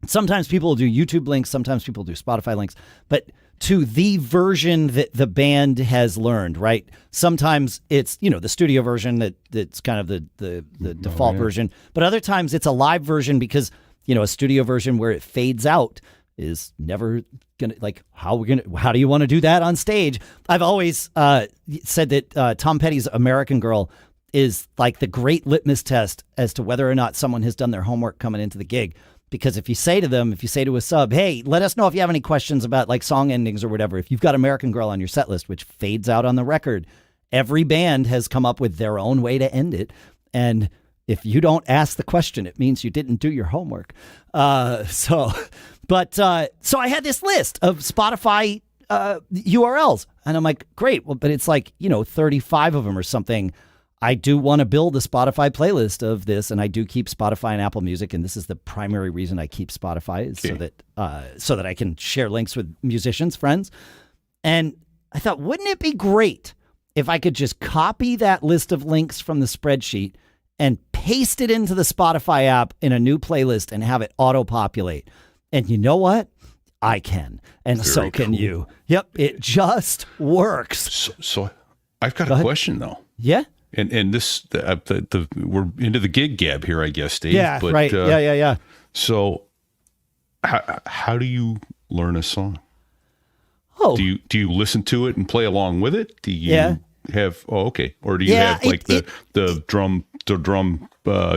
Sometimes people do YouTube links, sometimes people do Spotify links, but to the version that the band has learned, right? Sometimes it's, the studio version that's kind of the default version, but other times it's a live version because, a studio version where it fades out is never gonna, how do you want to do that on stage? I've always said that Tom Petty's American Girl is like the great litmus test as to whether or not someone has done their homework coming into the gig. Because if you say to a sub, hey, let us know if you have any questions about song endings or whatever. If you've got American Girl on your set list, which fades out on the record, every band has come up with their own way to end it. And if you don't ask the question, it means you didn't do your homework. So I had this list of Spotify URLs, and I'm like, great. Well, but it's 35 of them or something. I do want to build a Spotify playlist of this, and I do keep Spotify and Apple Music, and this is the primary reason I keep Spotify, is so that I can share links with musicians, friends. And I thought, wouldn't it be great if I could just copy that list of links from the spreadsheet and paste it into the Spotify app in a new playlist and have it auto-populate? And you know what? I can, and so can you. Yep, it just works. So I've got a question, though. Yeah? And this, we're into the Geek Gab here, I guess, Dave. Yeah, but, right. Yeah. So, how do you learn a song? Oh, do you listen to it and play along with it? Do you have? Oh, okay. Or do you have the drum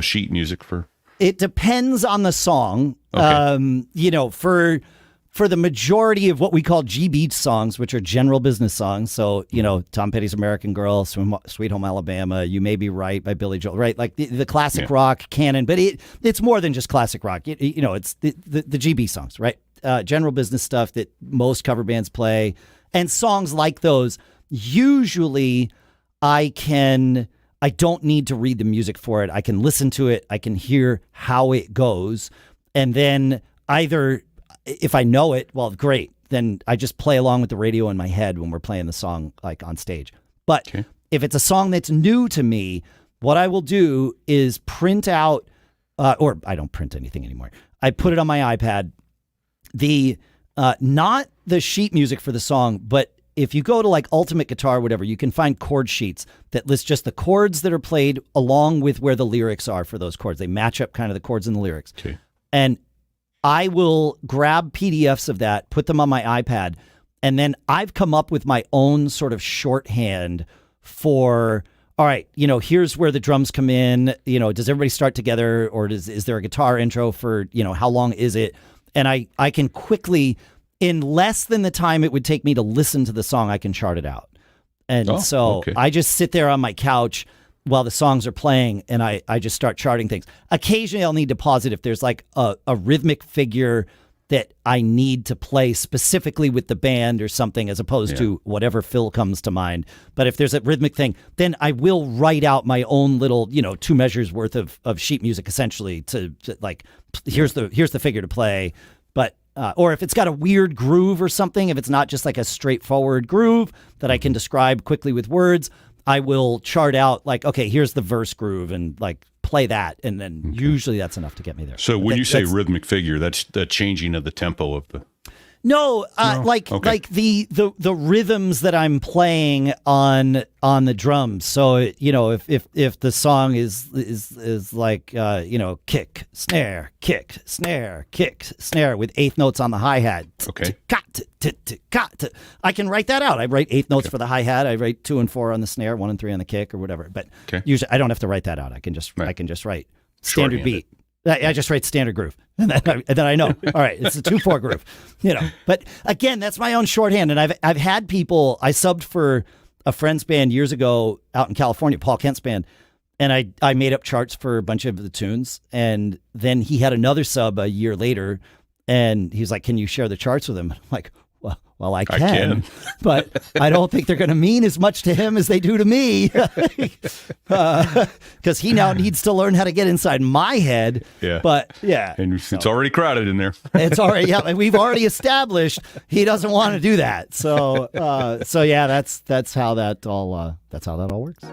sheet music for? It depends on the song. Okay. For the majority of what we call GB songs, which are general business songs, so, Tom Petty's American Girl, Sweet Home Alabama, You May Be Right by Billy Joel, right? Like the classic rock canon, but it's more than just classic rock. It's the GB songs, right? General business stuff that most cover bands play. And songs like those, usually I don't need to read the music for it. I can listen to it. I can hear how it goes. And then either... if I know it, well, great. Then I just play along with the radio in my head when we're playing the song on stage. But if it's a song that's new to me, what I will do is print out, or I don't print anything anymore. I put it on my iPad. Not the sheet music for the song, but if you go to Ultimate Guitar or whatever, you can find chord sheets that list just the chords that are played along with where the lyrics are for those chords. They match up kind of the chords and the lyrics. Okay. And I will grab PDFs of that, put them on my iPad, and then I've come up with my own sort of shorthand for, all right, here's where the drums come in. Does everybody start together, or is there a guitar intro for, how long is it? And I can quickly, in less than the time it would take me to listen to the song, I can chart it out. And I just sit there on my couch while the songs are playing, and I just start charting things. Occasionally I'll need to pause it if there's a rhythmic figure that I need to play specifically with the band or something, as opposed to whatever fill comes to mind. But if there's a rhythmic thing, then I will write out my own little, 2 measures worth of sheet music, essentially, to here's the figure to play. But or if it's got a weird groove or something, if it's not just like a straightforward groove that I can describe quickly with words, I will chart out like, okay, here's the verse groove and like play that. And then usually that's enough to get me there. So when you say rhythmic figure, that's the changing of the tempo of the... No, like the rhythms that I'm playing on the drums. So if the song is like kick snare with eighth notes on the hi-hat. Okay. I can write that out. I write eighth notes for the hi-hat. I write 2 and 4 on the snare, 1 and 3 on the kick or whatever. But usually I don't have to write that out. I can just write standard beat. I just write standard groove, and then I know. All right, it's a 2/4 groove, But again, that's my own shorthand, and I've had people. I subbed for a friend's band years ago out in California, Paul Kent's band, and I made up charts for a bunch of the tunes, and then he had another sub a year later, and he was like, "Can you share the charts with him?" I'm like, well, I can. But I don't think they're going to mean as much to him as they do to me, because he now needs to learn how to get inside my head. Yeah. But yeah, and it's already crowded in there. It's already and we've already established he doesn't want to do that. So yeah, that's how that all works.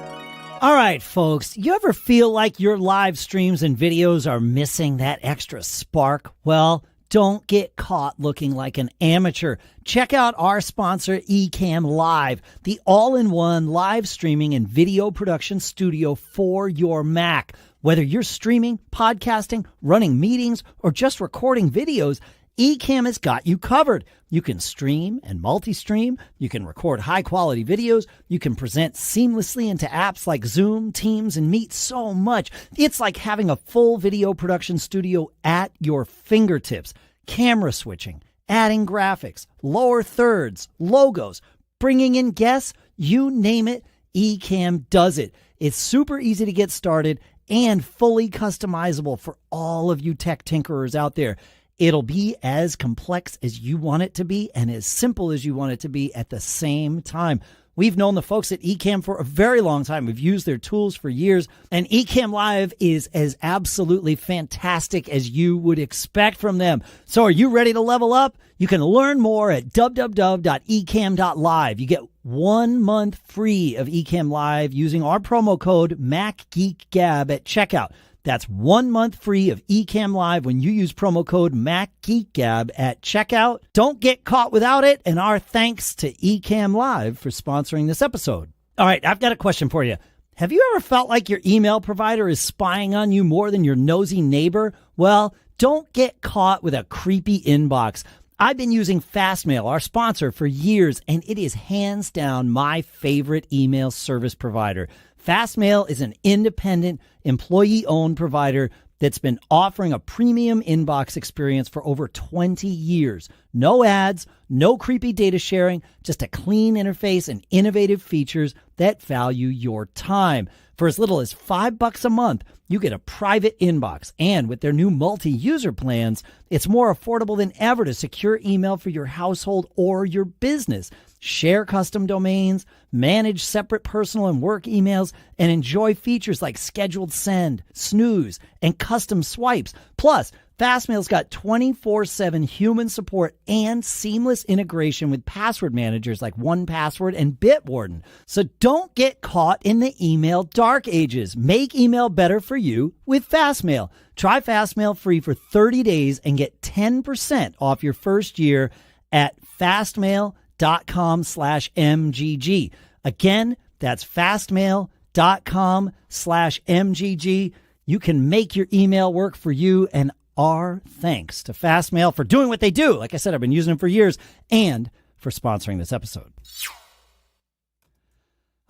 All right, folks, you ever feel like your live streams and videos are missing that extra spark? Well, don't get caught looking like an amateur. Check out our sponsor, Ecamm Live, the all-in-one live streaming and video production studio for your Mac. Whether you're streaming, podcasting, running meetings, or just recording videos, Ecamm has got you covered. You can stream and multi-stream. You can record high-quality videos. You can present seamlessly into apps like Zoom, Teams, and Meet. So much. It's like having a full video production studio at your fingertips. Camera switching, adding graphics, lower thirds, logos, bringing in guests, you name it, Ecamm does it. It's super easy to get started and fully customizable for all of you tech tinkerers out there. It'll be as complex as you want it to be and as simple as you want it to be at the same time. We've known the folks at Ecamm for a very long time. We've used their tools for years, and Ecamm Live is as absolutely fantastic as you would expect from them. So are you ready to level up? You can learn more at www.ecamm.live. You get 1 month free of Ecamm Live using our promo code macgeekgab at checkout. That's 1 month free of Ecamm Live when you use promo code macgeekgab at checkout. Don't get caught without it, and our thanks to Ecamm Live for sponsoring this episode. All right, I've got a question for you. Have you ever felt like your email provider is spying on you more than your nosy neighbor? Well, don't get caught with a creepy inbox. I've been using Fastmail, our sponsor, for years, and it is hands down my favorite email service provider. Fastmail is an independent, employee-owned provider that's been offering a premium inbox experience for over 20 years. No ads, no creepy data sharing, just a clean interface and innovative features that value your time. For as little as $5 a month, you get a private inbox. And with their new multi-user plans, it's more affordable than ever to secure email for your household or your business. Share custom domains, manage separate personal and work emails, and enjoy features like scheduled send, snooze, and custom swipes. Plus, Fastmail's got 24/7 human support and seamless integration with password managers like 1Password and Bitwarden. So don't get caught in the email dark ages. Make email better for you with Fastmail. Try Fastmail free for 30 days and get 10% off your first year at fastmail.com/MGG. Again, that's fastmail.com/MGG. You can make your email work for you, and our thanks to Fastmail for doing what they do. Like I said, I've been using them for years, and for sponsoring this episode.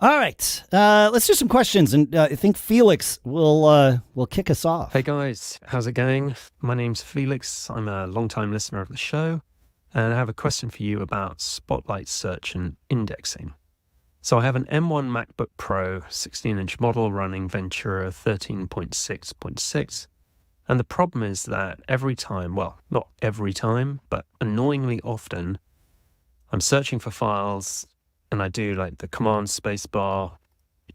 All right, let's do some questions, and I think Felix will kick us off. Hey guys, how's it going? My name's Felix. I'm a long-time listener of the show, and I have a question for you about Spotlight search and indexing. So I have an M1 MacBook Pro 16-inch model running Ventura 13.6.6, and the problem is that every time, well, not every time, but annoyingly often, I'm searching for files, and I do like the command spacebar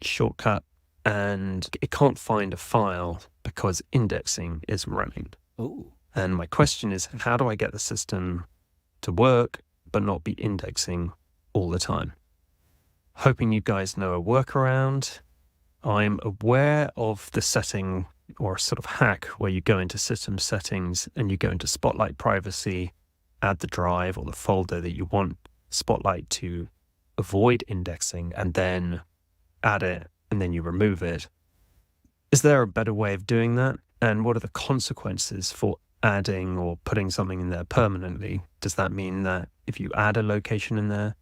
shortcut, and it can't find a file because indexing isn't running. Ooh. And my question is, how do I get the system to work but not be indexing all the time? Hoping you guys know a workaround. I'm aware of the setting or sort of hack where you go into system settings and you go into Spotlight privacy, add the drive or the folder that you want Spotlight to avoid indexing, and then add it, and then you remove it. Is there a better way of doing that? And what are the consequences for adding or putting something in there permanently? Does that mean that if you add a location in there,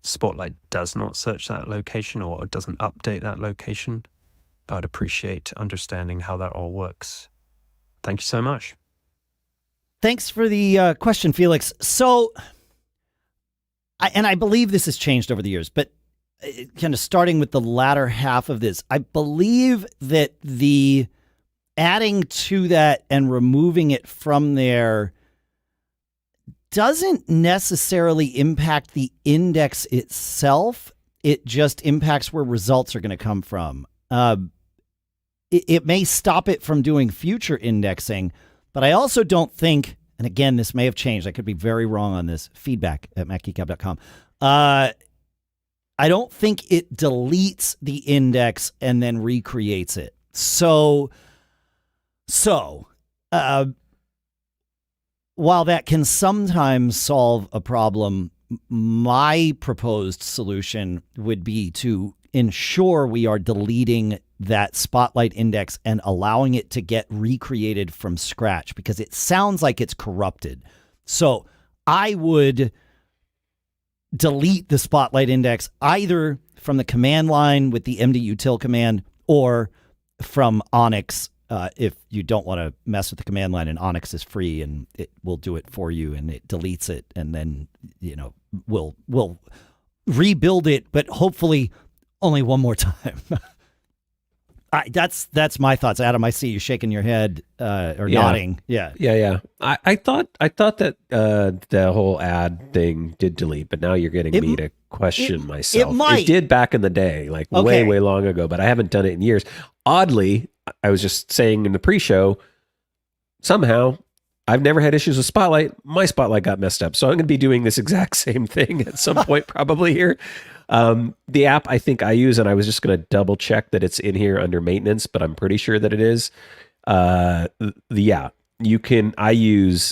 Spotlight does not search that location or doesn't update that location? I'd appreciate understanding how that all works. Thank you so much. Thanks for the question, Felix. So, I believe this has changed over the years, but kind of starting with the latter half of this, I believe that the adding to that and removing it from there doesn't necessarily impact the index itself. It just impacts where results are going to come from. It may stop it from doing future indexing, but I also don't think, and again, this may have changed. I could be very wrong on this. Feedback@macgeekgab.com. I don't think it deletes the index and then recreates it. So, while that can sometimes solve a problem, my proposed solution would be to ensure we are deleting that Spotlight index and allowing it to get recreated from scratch, because it sounds like it's corrupted. So I would delete the Spotlight index either from the command line with the mdutil command or from OnyX. If you don't want to mess with the command line, and OnyX is free and it will do it for you, and it deletes it, and then, we'll rebuild it, but hopefully only one more time. That's my thoughts. Adam, I see you shaking your head or nodding. Yeah. I thought that the whole ad thing did delete, but now you're getting me to question myself. It might. It did back in the day, like way long ago, but I haven't done it in years. Oddly, I was just saying in the pre-show, somehow I've never had issues with Spotlight. My Spotlight got messed up, so I'm going to be doing this exact same thing at some point probably here. The app I think I use, and I was just going to double check that it's in here under maintenance, but I'm pretty sure that it is. I use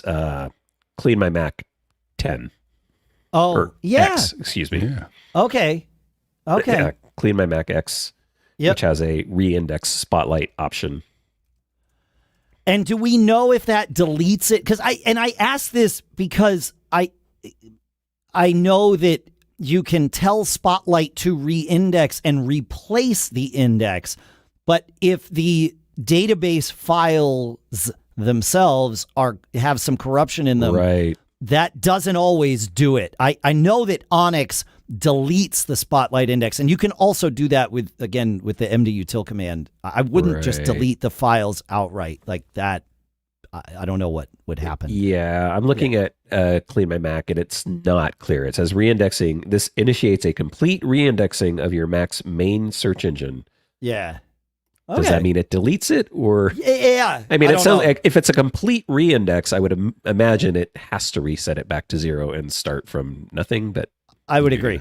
CleanMyMac 10. Oh, or yeah. X, excuse me. Yeah. Okay. Yeah, CleanMyMac X, which has a reindex Spotlight option. And do we know if that deletes it? Because I ask this because I know that you can tell Spotlight to reindex and replace the index, but if the database files themselves have some corruption in them, right, that doesn't always do it. I know that OnyX deletes the Spotlight index, and you can also do that with the mdutil command. I wouldn't just delete the files outright like that. I don't know what would happen. Yeah, I'm looking at CleanMyMac, and it's not clear. It says reindexing. This initiates a complete reindexing of your Mac's main search engine. Yeah. Okay. Does that mean it deletes it, or? Yeah. I mean, it sounds like if it's a complete reindex, I would imagine it has to reset it back to 0 and start from nothing. But I would agree.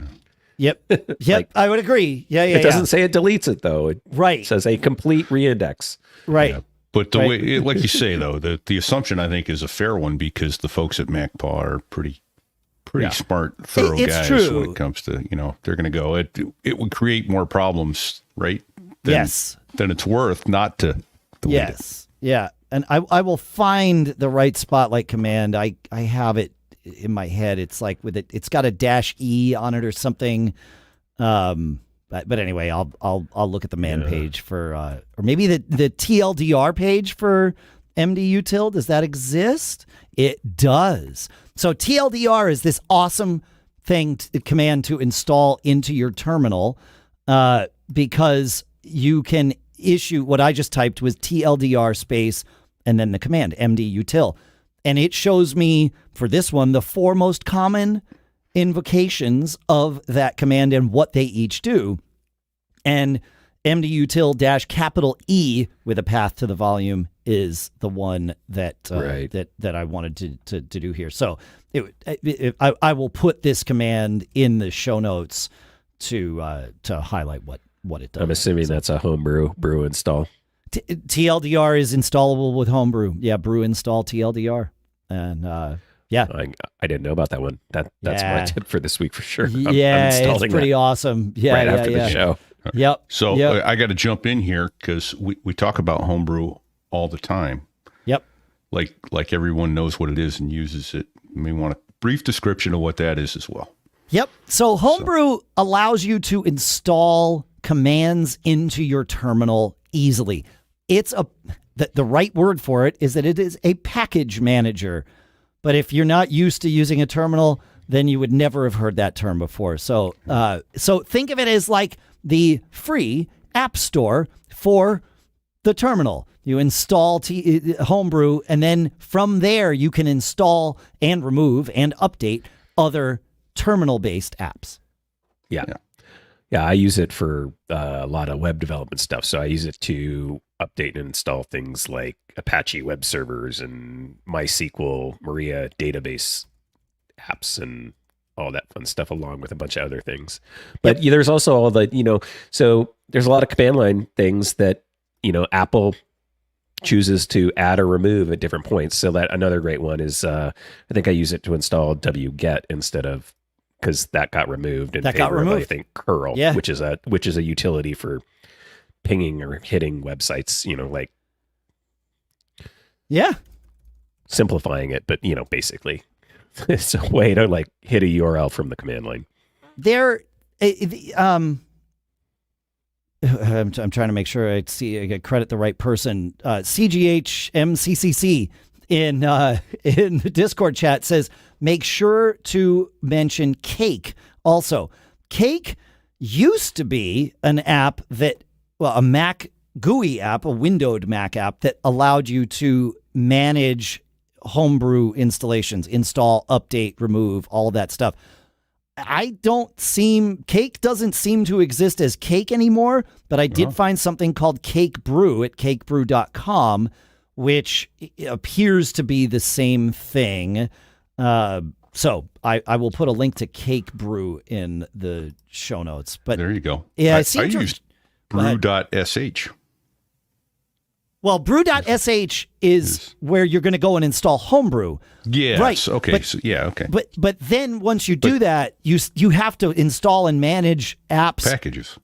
Yep. Like, I would agree. Yeah. It doesn't say it deletes it though. It right. says a complete reindex. Right. Yeah. But the way, like you say though, the assumption I think is a fair one, because the folks at MacPaw are pretty smart, thorough guys true. when it comes to, they're going to go, it would create more problems, right? Than it's worth not to delete it. Yeah. And I will find the right Spotlight command. I have it in my head. It's like it's got a -E on it or something. But anyway, I'll look at the man page for or maybe the TLDR page for mdutil. Does that exist? It does. So TLDR is this awesome command to install into your terminal because you can issue what I just typed was TLDR space and then the command mdutil, and it shows me for this one the 4 most common invocations of that command and what they each do. And MDUtil-E with a path to the volume is the one that that I wanted to do here. So I will put this command in the show notes to highlight what it does. I'm assuming that's a homebrew brew install. TLDR is installable with Homebrew. Yeah, brew install TLDR. And yeah. I didn't know about that one. That's my tip for this week for sure. I'm it's pretty awesome. Yeah, right after the show. Yep. So I got to jump in here because we talk about Homebrew all the time. Yep. Like everyone knows what it is and uses it. We want a brief description of what that is as well. Yep. So Homebrew allows you to install commands into your terminal easily. It's the right word for it is that it is a package manager. But if you're not used to using a terminal, then you would never have heard that term before. So think of it as like the free app store for the terminal. You install Homebrew, and then from there you can install and remove and update other terminal-based apps. Yeah. I use it for a lot of web development stuff. So I use it to update and install things like Apache web servers and MySQL, Maria database apps and all that fun stuff, along with a bunch of other things. But there's also all the, so there's a lot of command line things that, Apple chooses to add or remove at different points. So that another great one is, I think I use it to install wget instead of, because that got removed in favor of, I think, curl, which is a utility for pinging or hitting websites, simplifying it, but basically it's a way to hit a URL from the command line. I'm trying to make sure I credit the right person. CGHMCCC in the Discord chat says, make sure to mention Cake. Also, Cake used to be an app a Mac GUI app, a windowed Mac app that allowed you to manage Homebrew installations, install, update, remove, all of that stuff. Cake doesn't seem to exist as Cake anymore, but I did find something called Cake Brew at cakebrew.com, which appears to be the same thing. So I will put a link to Cake Brew in the show notes. But there you go. Yeah, I used brew.sh. Well, brew.sh is where you're going to go and install Homebrew. Yes. Right. Okay. Okay. But then once you do that, you have to install and manage apps. Packages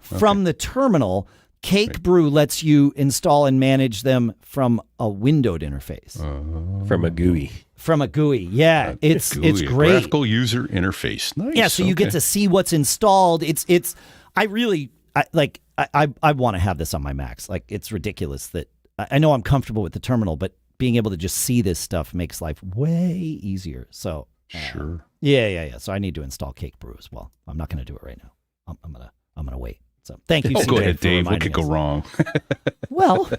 from the terminal. Cake Brew lets you install and manage them from a windowed interface. From a GUI. From a GUI. Yeah. It's great. Graphical user interface. Nice. Yeah, so you get to see what's installed. I want to have this on my Macs. It's ridiculous that I know I'm comfortable with the terminal, but being able to just see this stuff makes life way easier. So sure. Yeah. So I need to install Cake Brew as well. I'm not going to do it right now. I'm gonna wait. So thank you. Go ahead, Dave. What could go wrong? Well,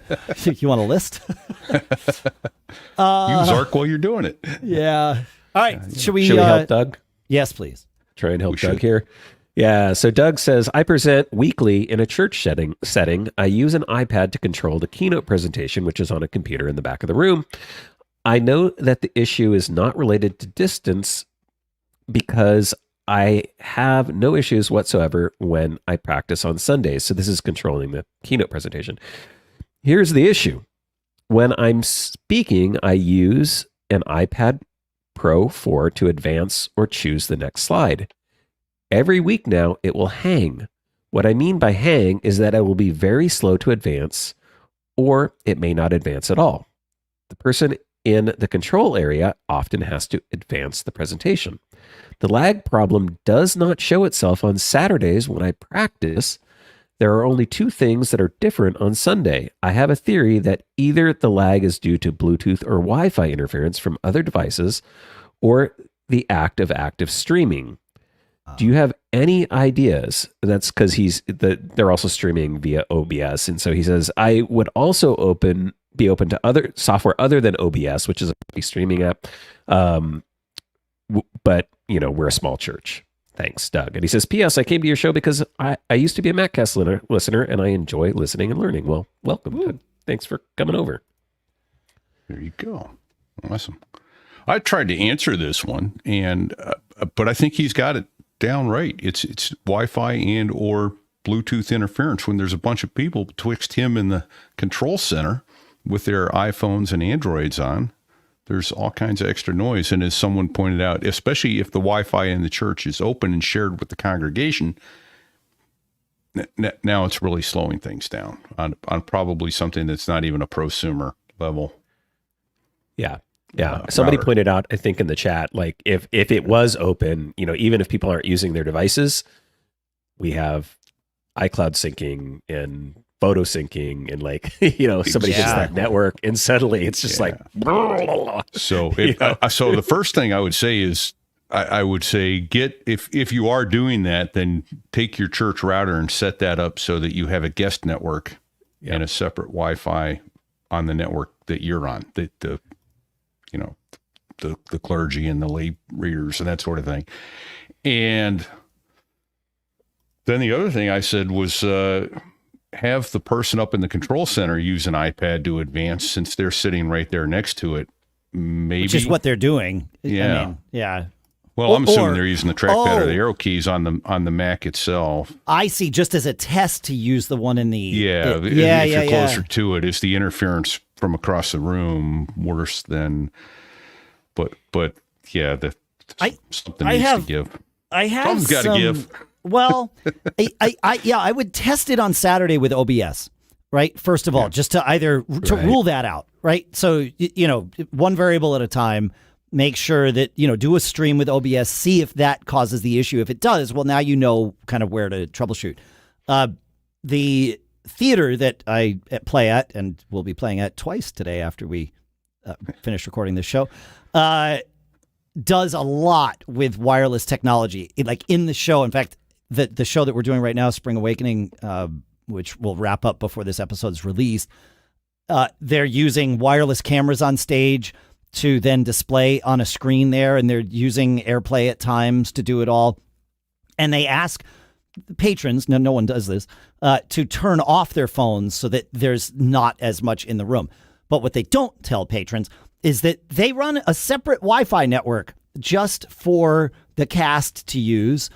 you want a list? Use Arc while you're doing it. Yeah. All right. Should we help Doug? Yes, please. Try and help Doug here. Yeah, so Doug says, I present weekly in a church setting. I use an iPad to control the Keynote presentation, which is on a computer in the back of the room. I know that the issue is not related to distance because I have no issues whatsoever when I practice on Sundays. So this is controlling the Keynote presentation. Here's the issue. When I'm speaking, I use an iPad Pro 4 to advance or choose the next slide. Every week now, it will hang. What I mean by hang is that it will be very slow to advance, or it may not advance at all. The person in the control area often has to advance the presentation. The lag problem does not show itself on Saturdays when I practice. There are only two things that are different on Sunday. I have a theory that either the lag is due to Bluetooth or Wi-Fi interference from other devices, or the act of active streaming. Do you have any ideas? That's because they're also streaming via OBS. And so he says, I would also be open to other software other than OBS, which is a streaming app. But, we're a small church. Thanks, Doug. And he says, P.S. I came to your show because I used to be a MacCast listener, and I enjoy listening and learning. Well, welcome, Doug. Thanks for coming over. There you go. Awesome. I tried to answer this one, and but I think he's got it down right. It's Wi-Fi and or Bluetooth interference when there's a bunch of people betwixt him and the control center with their iPhones and Androids on. There's all kinds of extra noise. And as someone pointed out, especially if the Wi-Fi in the church is open and shared with the congregation, now it's really slowing things down on probably something that's not even a prosumer level. Yeah. Somebody pointed out, I think in the chat, like if it was open, even if people aren't using their devices, we have iCloud syncing and photo syncing and somebody hits that network and suddenly it's just so so the first thing I would say is I would say if you are doing that, then take your church router and set that up so that you have a guest network and a separate Wi-Fi on the network that you're on, the clergy and the lay readers and that sort of thing. And then the other thing I said was have the person up in the control center use an iPad to advance since they're sitting right there next to it. Maybe. Which is what they're doing. Yeah. I mean, yeah. Well, I'm assuming they're using the trackpad or the arrow keys on the Mac itself. I see, just as a test to use the one in the... If you're closer to it, is the interference from across the room worse than... But yeah, something needs to give. I have Something's got to give. Well, I would test it on Saturday with OBS, right? First of all, just to rule that out, right? So, one variable at a time, make sure that, do a stream with OBS, see if that causes the issue. If it does, well, now you know kind of where to troubleshoot. The theater that I play at, and we'll be playing at twice today after we finish recording this show, does a lot with wireless technology, like in the show. In fact, the show that we're doing right now, Spring Awakening, which will wrap up before this episode is released, they're using wireless cameras on stage to then display on a screen there, and they're using AirPlay at times to do it all. And they ask patrons, no one does this, to turn off their phones so that there's not as much in the room. But what they don't tell patrons is that they run a separate Wi-Fi network just for the cast to use.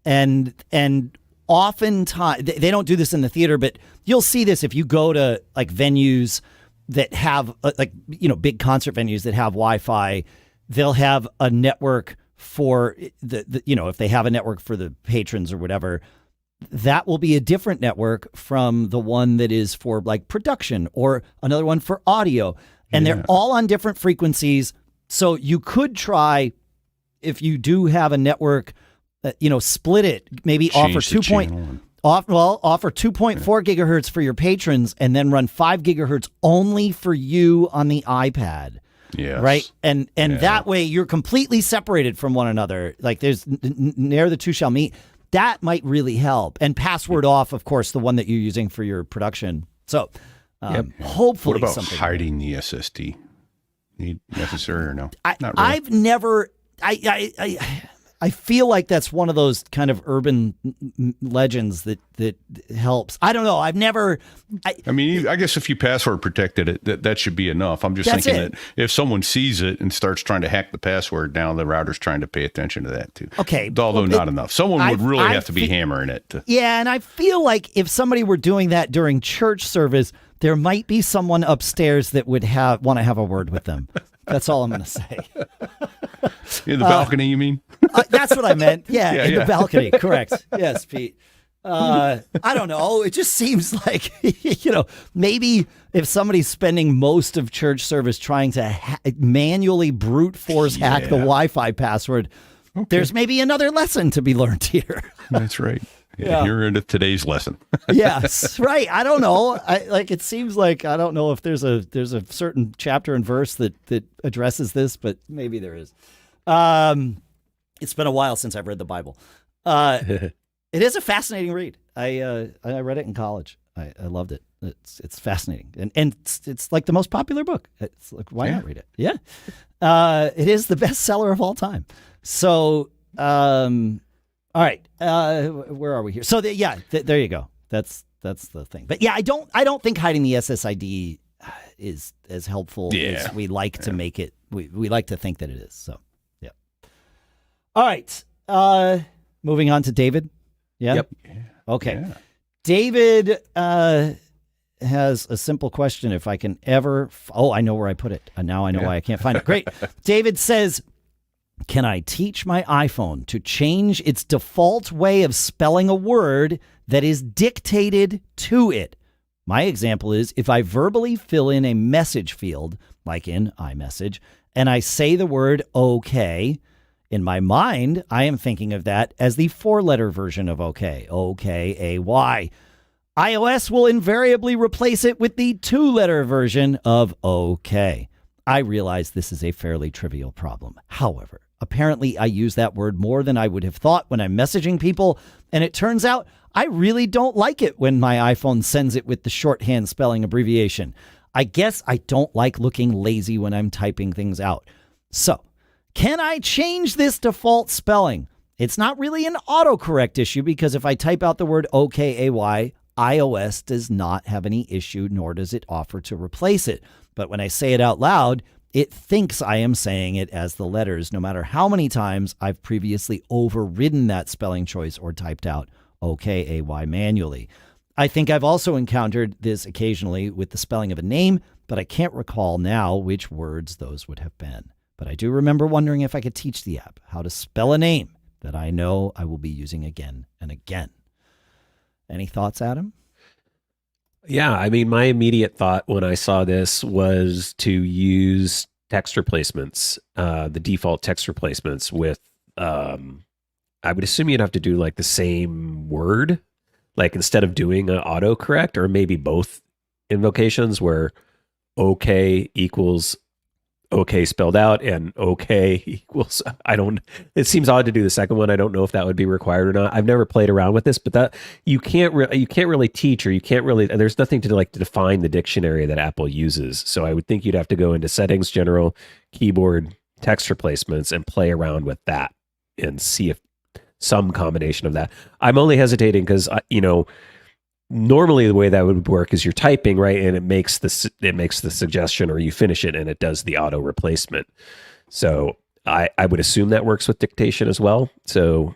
And oftentimes, they don't do this in the theater, but you'll see this if you go to like venues that have big concert venues that have Wi-Fi. They'll have a network for if they have a network for the patrons or whatever, that will be a different network from the one that is for like production, or another one for audio. And they're all on different frequencies. So you could try, if you do have a network, split it, maybe offer 2.4 gigahertz for your patrons, and then run 5 gigahertz only for you on the iPad. Yes. Right. And that way you're completely separated from one another. Like there's ne'er the two shall meet. That might really help. And password off, of course, the one that you're using for your production. So hopefully, what about something hiding the SSD? Necessary or no? Not really. I've never. I feel like that's one of those kind of urban legends that helps. I don't know. I've never. I mean, I guess if you password protected it, that should be enough. I'm just thinking that if someone sees it and starts trying to hack the password, now the router's trying to pay attention to that too. Okay, although not enough. Someone would really have to be hammering it. Yeah, and I feel like if somebody were doing that during church service, there might be someone upstairs that would want to have a word with them. That's all I'm going to say. In the balcony, you mean? That's what I meant. Yeah, in the balcony. Correct. Yes, Pete. I don't know. It just seems like, maybe if somebody's spending most of church service trying to manually brute force hack the Wi-Fi password, there's maybe another lesson to be learned here. That's right. Yeah. You're into today's lesson. Yes, right. I don't know. It seems like I don't know if there's a certain chapter and verse that addresses this, but maybe there is. It's been a while since I've read the Bible. It is a fascinating read. I read it in college. I loved it. It's fascinating, and it's like the most popular book. It's like, why not read it? Yeah, it is the bestseller of all time. So All right. Where are we here? So there you go. That's the thing. But yeah, I don't think hiding the SSID is as helpful as we like to make it. We like to think that it is. So yeah. All right. Moving on to David. Yeah. Yep. Okay. Yeah. David has a simple question. If I can ever, I know where I put it. Now I know why I can't find it. Great. David says, can I teach my iPhone to change its default way of spelling a word that is dictated to it? My example is if I verbally fill in a message field, like in iMessage, and I say the word okay, in my mind, I am thinking of that as the 4-letter version of okay, O-K-A-Y. iOS will invariably replace it with the 2-letter version of okay. I realize this is a fairly trivial problem. However, apparently I use that word more than I would have thought when I'm messaging people, and it turns out I really don't like it when my iPhone sends it with the shorthand spelling abbreviation. I guess I don't like looking lazy when I'm typing things out. So, can I change this default spelling? It's not really an autocorrect issue because if I type out the word OKAY, iOS does not have any issue, nor does it offer to replace it. But when I say it out loud, it thinks I am saying it as the letters, no matter how many times I've previously overridden that spelling choice or typed out OKAY manually. I think I've also encountered this occasionally with the spelling of a name, but I can't recall now which words those would have been. But I do remember wondering if I could teach the app how to spell a name that I know I will be using again and again. Any thoughts, Adam? Yeah, I mean, my immediate thought when I saw this was to use text replacements, the default text replacements with, I would assume you'd have to do like the same word, like instead of doing an autocorrect, or maybe both invocations where okay equals okay spelled out and okay equals, it seems odd to do the second one. I don't know if that would be required or not. I've never played around with this, but that you can't really teach, or you can't really, there's nothing to like to define the dictionary that Apple uses. So I would think you'd have to go into settings, general, keyboard, text replacements, and play around with that and see if some combination of that. I'm only hesitating because, normally the way that would work is you're typing, right, and it makes the suggestion, or you finish it and it does the auto replacement. So I would assume that works with dictation as well. So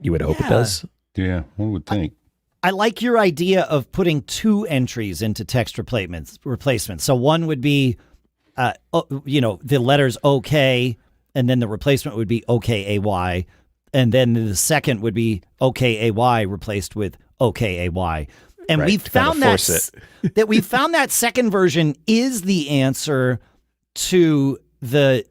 you would hope it does. Yeah, one would think. I like your idea of putting 2 entries into text replacements. So one would be, the letters OK, and then the replacement would be OKAY, and then the second would be OKAY replaced with OKAY. And right, we found that we found that second version is the answer to the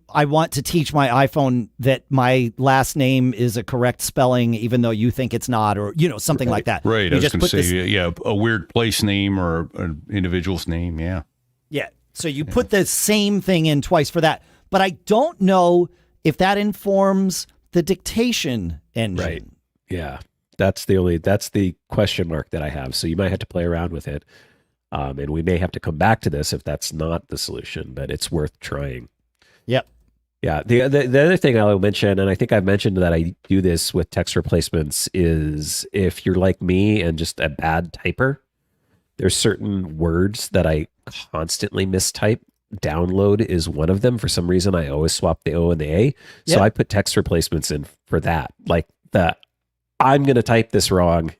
I want to teach my iPhone that my last name is a correct spelling, even though you think it's not, or something like that. Right. I was going to say, a weird place name or an individual's name. Yeah. Yeah. So you put the same thing in twice for that, but I don't know if that informs the dictation engine. Right. Yeah. That's the question mark that I have. So you might have to play around with it. And we may have to come back to this if that's not the solution, but it's worth trying. Yep. Yeah. The other thing I'll mention, and I think I've mentioned that I do this with text replacements, is if you're like me and just a bad typer, there's certain words that I constantly mistype. Download is one of them. For some reason, I always swap the O and the A. So I put text replacements in for that. Like I'm going to type this wrong.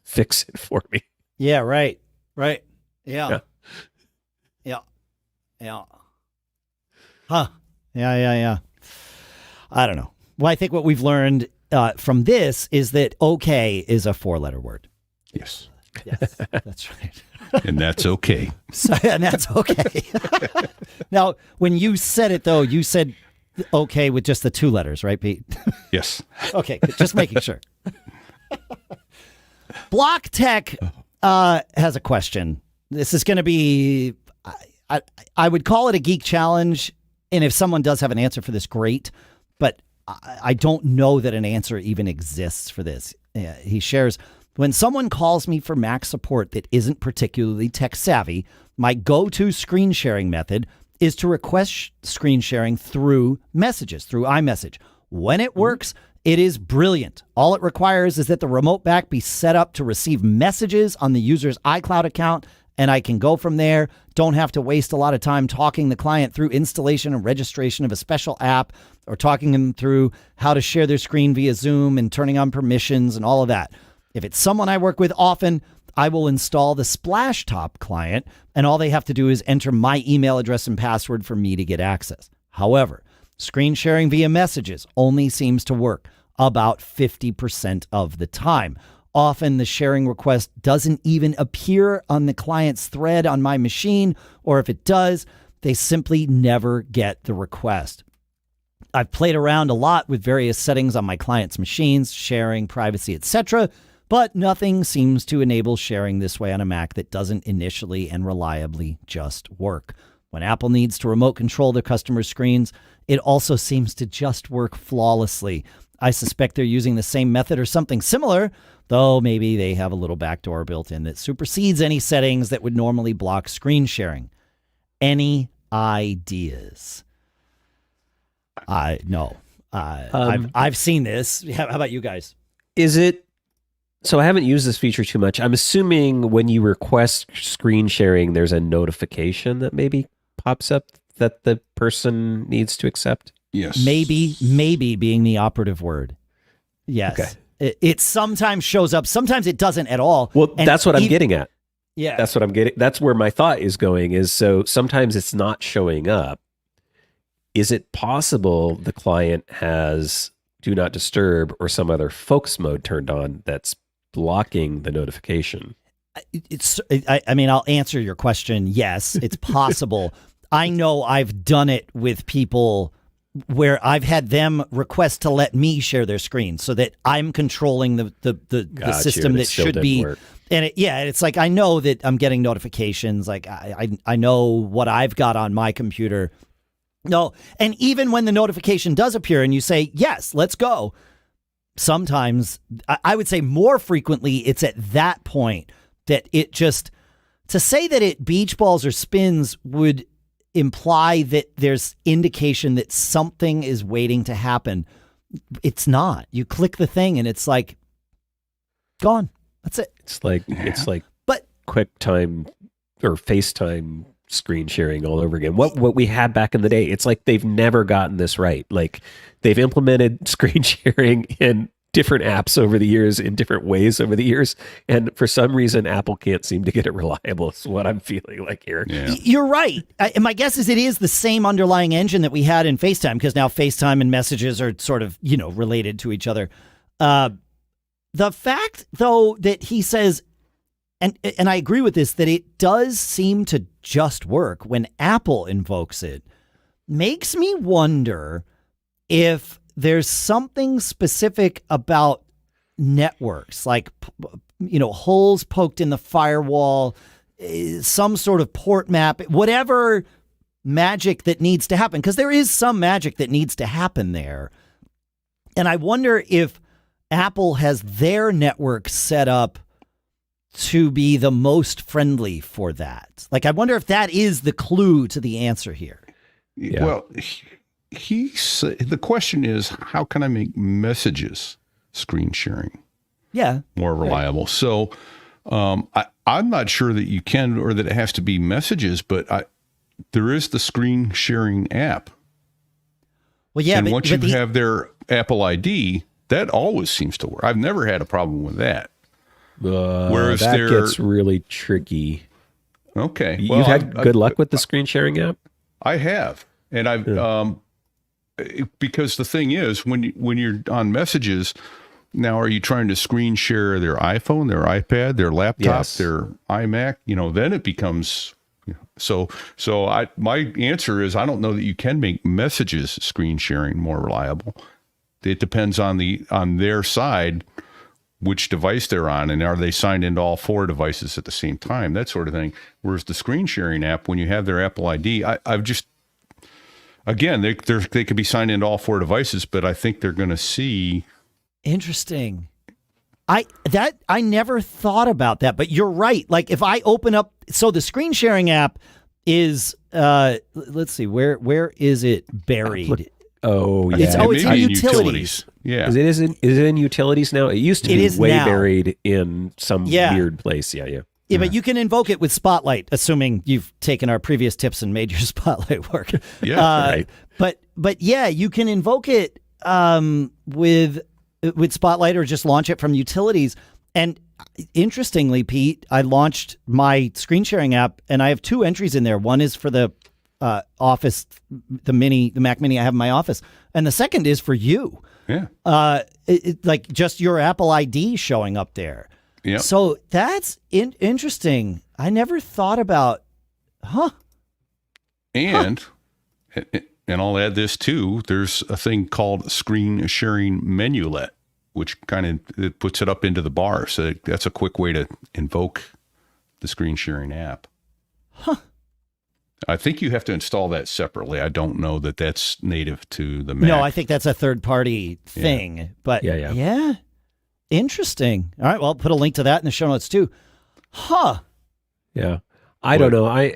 Fix it for me. Yeah, right. Right. Yeah. Huh. Yeah. I don't know. Well, I think what we've learned from this is that okay is a 4-letter word. Yes. Yes, that's right. And that's okay. And that's okay. Now, when you said it, though, you said okay with just the 2 letters, right, Pete? Yes. Okay, just making sure. Blocktek has a question. This is going to be, I would call it a geek challenge. And if someone does have an answer for this, great. But I don't know that an answer even exists for this. He shares, when someone calls me for Mac support that isn't particularly tech savvy, my go-to screen sharing method is to request screen sharing through messages, through iMessage. When it works, it is brilliant. All it requires is that the remote back be set up to receive messages on the user's iCloud account, and I can go from there. Don't have to waste a lot of time talking the client through installation and registration of a special app, or talking them through how to share their screen via Zoom and turning on permissions and all of that. If it's someone I work with often, I will install the Splashtop client, and all they have to do is enter my email address and password for me to get access. However, screen sharing via messages only seems to work about 50% of the time. Often the sharing request doesn't even appear on the client's thread on my machine, or if it does, they simply never get the request. I've played around a lot with various settings on my client's machines, sharing, privacy, etc., but nothing seems to enable sharing this way on a Mac that doesn't initially and reliably just work. When Apple needs to remote control their customers' screens, it also seems to just work flawlessly. I suspect they're using the same method or something similar, though maybe they have a little backdoor built in that supersedes any settings that would normally block screen sharing. Any ideas? No. I've seen this. How about you guys? Is it... So I haven't used this feature too much. I'm assuming when you request screen sharing, there's a notification that maybe pops up that the person needs to accept? Yes. Maybe being the operative word. Yes. Okay. It sometimes shows up. Sometimes it doesn't at all. Well, that's what I'm getting at. Yeah. That's what I'm getting. That's where my thought is going, is so sometimes it's not showing up. Is it possible the client has do not disturb or some other focus mode turned on that's blocking the notification? I mean, I'll answer your question. Yes, it's possible. I know I've done it with people where I've had them request to let me share their screen so that I'm controlling the system that should be. Work. And it's like, I know that I'm getting notifications. Like I know what I've got on my computer. No. And even when the notification does appear and you say, yes, let's go. Sometimes, I would say more frequently, it's at that point that it just, to say that it beach balls or spins would imply that there's indication that something is waiting to happen. It's not. You click the thing and it's like, gone. That's it. It's like but QuickTime or FaceTime screen sharing all over again. What we had back in the day. It's like they've never gotten this right. Like they've implemented screen sharing in different apps over the years, in different ways over the years. And for some reason, Apple can't seem to get it reliable. Is what I'm feeling like here. Yeah. You're right. And my guess is it is the same underlying engine that we had in FaceTime, because now FaceTime and messages are sort of, related to each other. The fact, though, that he says, and I agree with this, that it does seem to just work when Apple invokes it, makes me wonder if there's something specific about networks, like, holes poked in the firewall, some sort of port map, whatever magic that needs to happen, because there is some magic that needs to happen there. And I wonder if Apple has their network set up to be the most friendly for that. Like, I wonder if that is the clue to the answer here. Yeah. Well, the question is, how can I make messages screen sharing more reliable? Right. So I'm not sure that you can, or that it has to be messages, but there is the screen sharing app. Well, yeah, and once you have their Apple ID, that always seems to work. I've never had a problem with that. Whereas that gets really tricky. Okay. You've had good luck with the screen sharing app? I have. And I've, because the thing is, when you're on messages, now are you trying to screen share their iPhone, their iPad, their laptop, their iMac? Then it becomes, my answer is, I don't know that you can make messages screen sharing more reliable. It depends on their side, which device they're on, and are they signed into all four devices at the same time, that sort of thing. Whereas the screen sharing app, when you have their Apple ID, I've just, again, they could be signed into all four devices, but I think they're going to see. Interesting. I never thought about that, but you're right. Like, if I open up, so the screen sharing app is, let's see, where is it buried? Oh, yeah. It's in utilities. Yeah. Is it in utilities now? It used to be way now. buried in some weird place. Yeah. Yeah, but you can invoke it with Spotlight, assuming you've taken our previous tips and made your Spotlight work. Yeah, right. But yeah, you can invoke it with Spotlight or just launch it from utilities. And interestingly, Pete, I launched my screen sharing app, and I have 2 entries in there. One is for the Office, the Mac Mini I have in my office, and the second is for you. Yeah. Like just your Apple ID showing up there. Yeah. So that's interesting. I never thought about, And I'll add this too. There's a thing called screen sharing menulet, which kind of puts it up into the bar. So that's a quick way to invoke the screen sharing app. I think you have to install that separately. I don't know that that's native to the Mac. No, I think that's a third-party thing. Yeah. But yeah, interesting. All right, well, I'll put a link to that in the show notes too. Yeah. I don't know.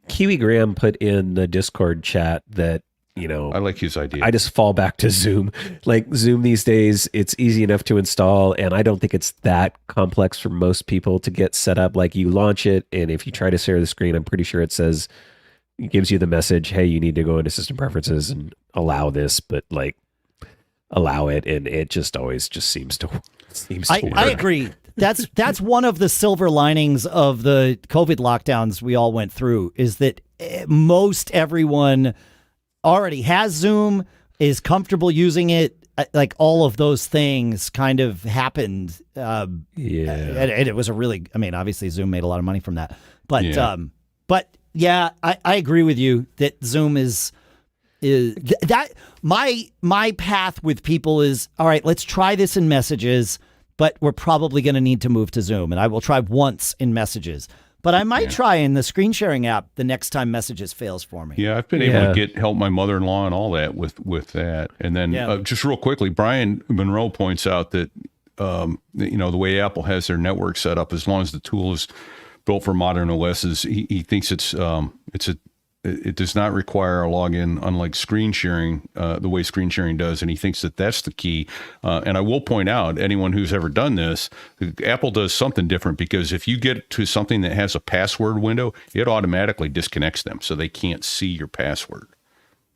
Kiwi Graham put in the Discord chat that, I like his idea. I just fall back to Zoom. Like Zoom these days, it's easy enough to install, and I don't think it's that complex for most people to get set up. Like you launch it, and if you try to share the screen, I'm pretty sure it gives you the message, hey, you need to go into system preferences and allow this, but like allow it, and it just always just seems to work. I agree. That's one of the silver linings of the COVID lockdowns we all went through, is that most everyone already has Zoom, is comfortable using it. Like all of those things kind of happened. And it was obviously Zoom made a lot of money from that. But yeah, I agree with you that Zoom is that my path with people is, all right, let's try this in Messages, but we're probably going to need to move to Zoom, and I will try once in Messages. But I might try in the screen sharing app the next time Messages fails for me. Yeah, I've been able to help my mother-in-law and all that with that. And then just real quickly, Brian Monroe points out that, the way Apple has their network set up, as long as the tool is built for modern OSs, he thinks it does not require a login, unlike screen sharing, the way screen sharing does. And he thinks that that's the key. And I will point out, anyone who's ever done this, Apple does something different, because if you get to something that has a password window, it automatically disconnects them so they can't see your password.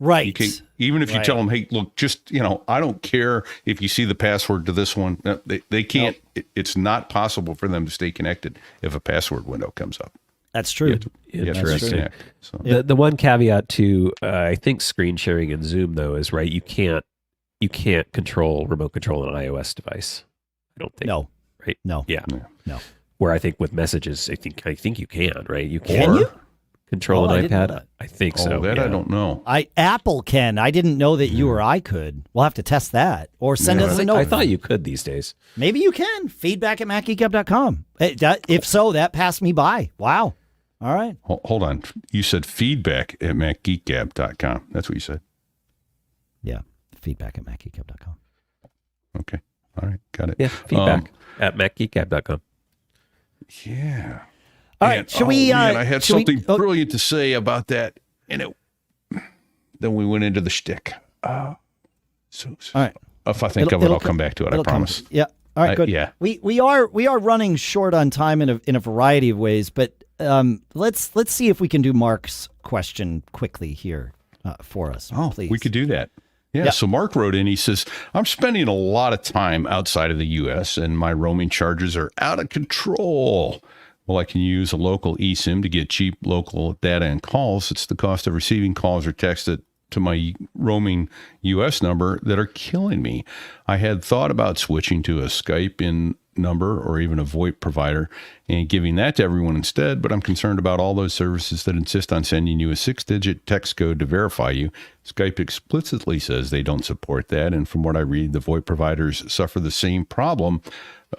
Right. Even if you tell them, hey, look, just, I don't care if you see the password to this one. They can't. Nope. It's not possible for them to stay connected if a password window comes up. That's true. Interesting. The one caveat to I think screen sharing in Zoom though is right. You can't remote control an iOS device. I don't think. No. Right. No. Yeah. No. Where I think with Messages, I think you can. Right. You can you control an iPad? I think so. I don't know. Apple can. I didn't know that you or I could. We'll have to test that, or send us a note. I thought you could these days. Maybe you can. Feedback at macgeekgab.com. If so, that passed me by. Wow. All right. Hold on. You said feedback at macgeekgab.com. That's what you said. Yeah. Feedback at macgeekgab.com. Okay. All right. Got it. Yeah. Feedback at macgeekgab.com. Yeah. All right. Should we? I had something brilliant to say about that, and then we went into the shtick. All right. If I think of it, I'll come back to it. I promise. Yeah. All right. Good. Yeah. We are running short on time in a variety of ways, but let's see if we can do Mark's question quickly here for us. Please. We could do that. Yeah. So Mark wrote in. He says, "I'm spending a lot of time outside of the U.S. and my roaming charges are out of control. Well, I can use a local eSIM to get cheap local data and calls. It's the cost of receiving calls or text to my roaming U.S. number that are killing me. I had thought about switching to a SkypeIn number or even a VoIP provider and giving that to everyone instead, but I'm concerned about all those services that insist on sending you a 6-digit text code to verify you. Skype explicitly says they don't support that, and from what I read, the VoIP providers suffer the same problem.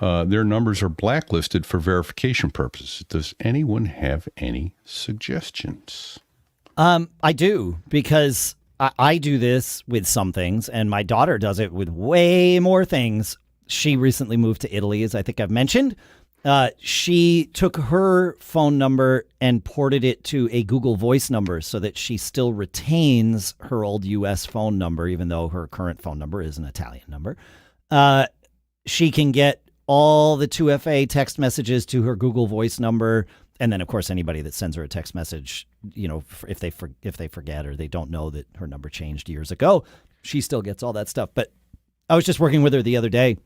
Their numbers are blacklisted for verification purposes. Does anyone have any suggestions?" I do, because I do this with some things, and my daughter does it with way more things. She recently moved to Italy, as I think I've mentioned, She took her phone number and ported it to a Google Voice number so that she still retains her old U.S. phone number, even though her current phone number is an Italian number. She can get all the 2FA text messages to her Google Voice number. And then, of course, anybody that sends her a text message, if they forget or they don't know that her number changed years ago, she still gets all that stuff. But I was just working with her the other day,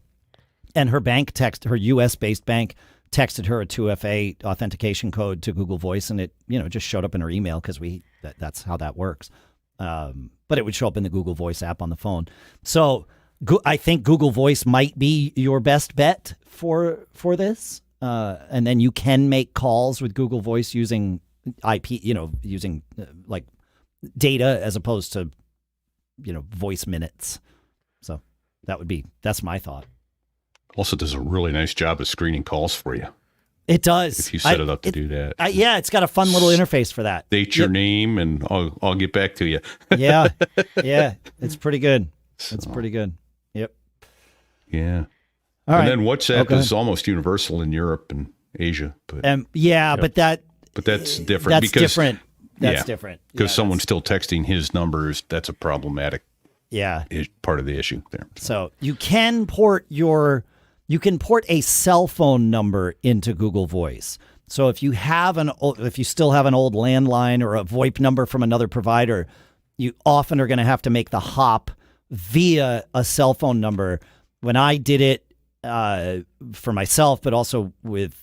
and her her U.S.-based bank texted her a 2FA authentication code to Google Voice, and it just showed up in her email because that's how that works. But it would show up in the Google Voice app on the phone. So I think Google Voice might be your best bet for this. And then you can make calls with Google Voice using IP, using like data as opposed to, voice minutes. So that's my thought. Also does a really nice job of screening calls for you. It does. If you set it up to do that. Yeah, it's got a fun little interface for that. State your name and I'll get back to you. Yeah. It's pretty good. It's pretty good. Yep. Yeah. All right. And then WhatsApp is almost universal in Europe and Asia. But but that's different. That's different. That's different. Because someone's still texting his numbers. That's a problematic part of the issue there. So you can port a cell phone number into Google Voice. So if you still have an old landline or a VoIP number from another provider, you often are going to have to make the hop via a cell phone number. When I did it for myself, but also with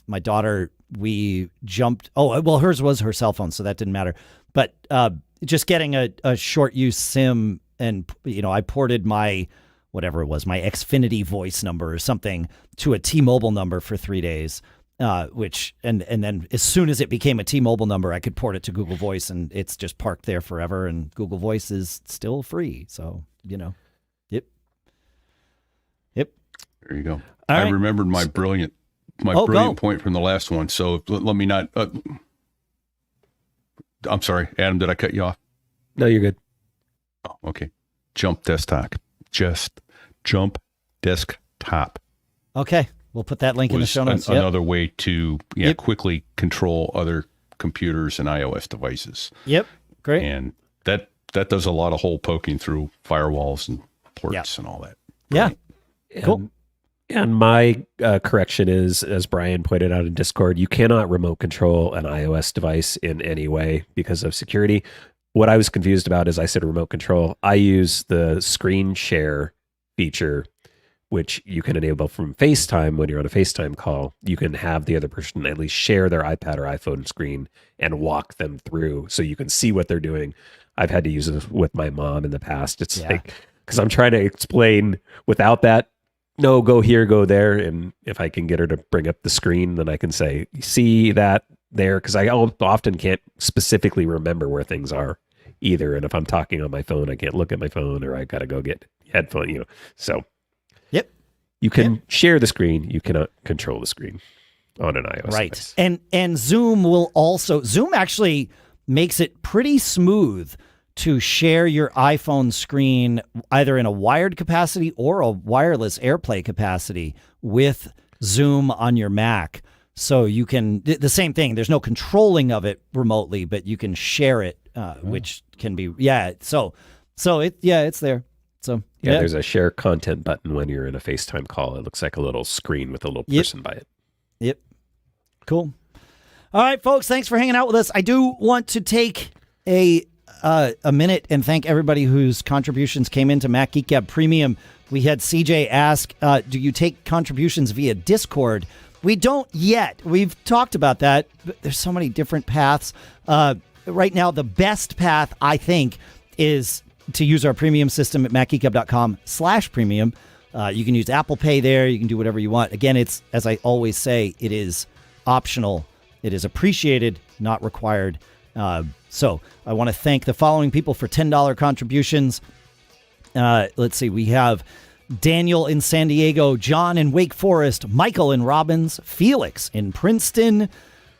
my daughter, we jumped. Oh, well, hers was her cell phone, so that didn't matter. But just getting a short use SIM, and I ported my whatever it was, my Xfinity voice number or something to a T-Mobile number for 3 days. Which and then as soon as it became a T-Mobile number, I could port it to Google Voice, and it's just parked there forever. And Google Voice is still free, so Yep. There you go. I remembered my brilliant point from the last one. So let me not. I'm sorry, Adam. Did I cut you off? No, you're good. Oh, okay. Jump desktop. Just jump desktop. Okay. We'll put that link in the show notes. Another way to quickly control other computers and iOS devices. Yep. Great. And that does a lot of hole poking through firewalls and ports and all that. Yeah. Cool. And my correction is, as Brian pointed out in Discord, you cannot remote control an iOS device in any way because of security. What I was confused about is I said remote control. I use the screen share feature, which you can enable from FaceTime. When you're on a FaceTime call, you can have the other person at least share their iPad or iPhone screen and walk them through so you can see what they're doing. I've had to use it with my mom in the past. It's like, because I'm trying to explain without that, no, go here, go there. And if I can get her to bring up the screen, then I can say, see that there? Because I often can't specifically remember where things are either. And if I'm talking on my phone, I can't look at my phone, or I got to go get headphone, So you can share the screen. You cannot control the screen on an iOS device. And Zoom actually makes it pretty smooth to share your iPhone screen either in a wired capacity or a wireless AirPlay capacity with Zoom on your Mac. So you can, the same thing, there's no controlling of it remotely, but you can share it, which can be, so it's there. So there's a share content button when you're in a FaceTime call. It looks like a little screen with a little person by it. Yep. Cool. All right, folks, thanks for hanging out with us. I do want to take a minute and thank everybody whose contributions came into Mac Geek Gab Premium. We had CJ ask, do you take contributions via Discord? We don't yet. We've talked about that. But there's so many different paths. Right now, the best path, I think, is to use our premium system at macgeekgab.com/premium. You can use Apple Pay there. You can do whatever you want. Again, it's, as I always say, it is optional. It is appreciated, not required. So I want to thank the following people for $10 contributions. Let's see. We have Daniel in San Diego, John in Wake Forest, Michael in Robbins, Felix in Princeton,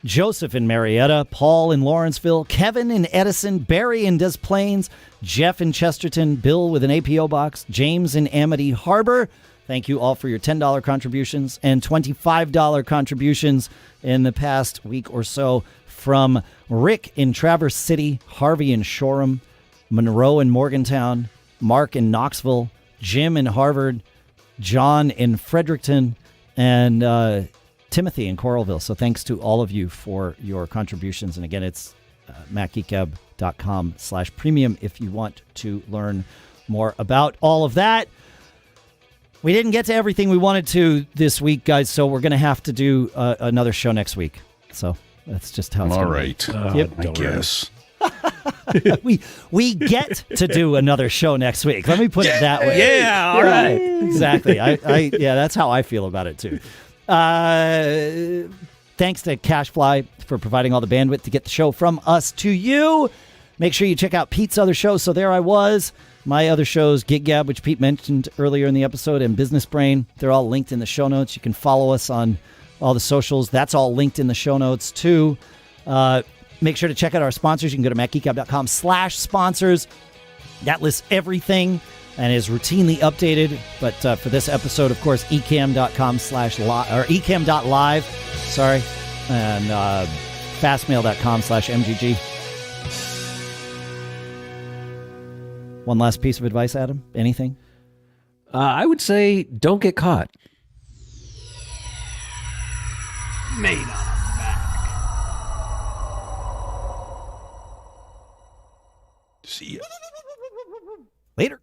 Joseph in Marietta, Paul in Lawrenceville, Kevin in Edison, Barry in Des Plaines, Jeff in Chesterton, Bill with an APO box, James in Amity Harbor, Thank you all for your $10 contributions and $25 contributions in the past week or so from Rick in Traverse City, Harvey in Shoreham, Monroe in Morgantown, Mark in Knoxville, Jim in Harvard, John in Fredericton, and Timothy in Coralville. So thanks to all of you for your contributions. And again, it's macgeekgab.com/premium if you want to learn more about all of that. We didn't get to everything we wanted to this week, guys, so we're going to have to do another show next week. So that's just how it's going. All right. Yep. I guess. we get to do another show next week. Let me put it that way. Yeah, all right. Exactly. Yeah, that's how I feel about it too. Thanks to CashFly for providing all the bandwidth to get the show from us to you. Make sure you check out Pete's other shows. So there I was. My other shows, Geek Gab, which Pete mentioned earlier in the episode, and Business Brain. They're all linked in the show notes. You can follow us on all the socials. That's all linked in the show notes too. Make sure to check out our sponsors. You can go to macgeekgab.com/sponsors. That lists everything and is routinely updated. But for this episode, of course, ecamm.com/live. Sorry. And fastmail.com/MGG. One last piece of advice, Adam? Anything? I would say don't get caught. Made on a Mac. See ya. Later.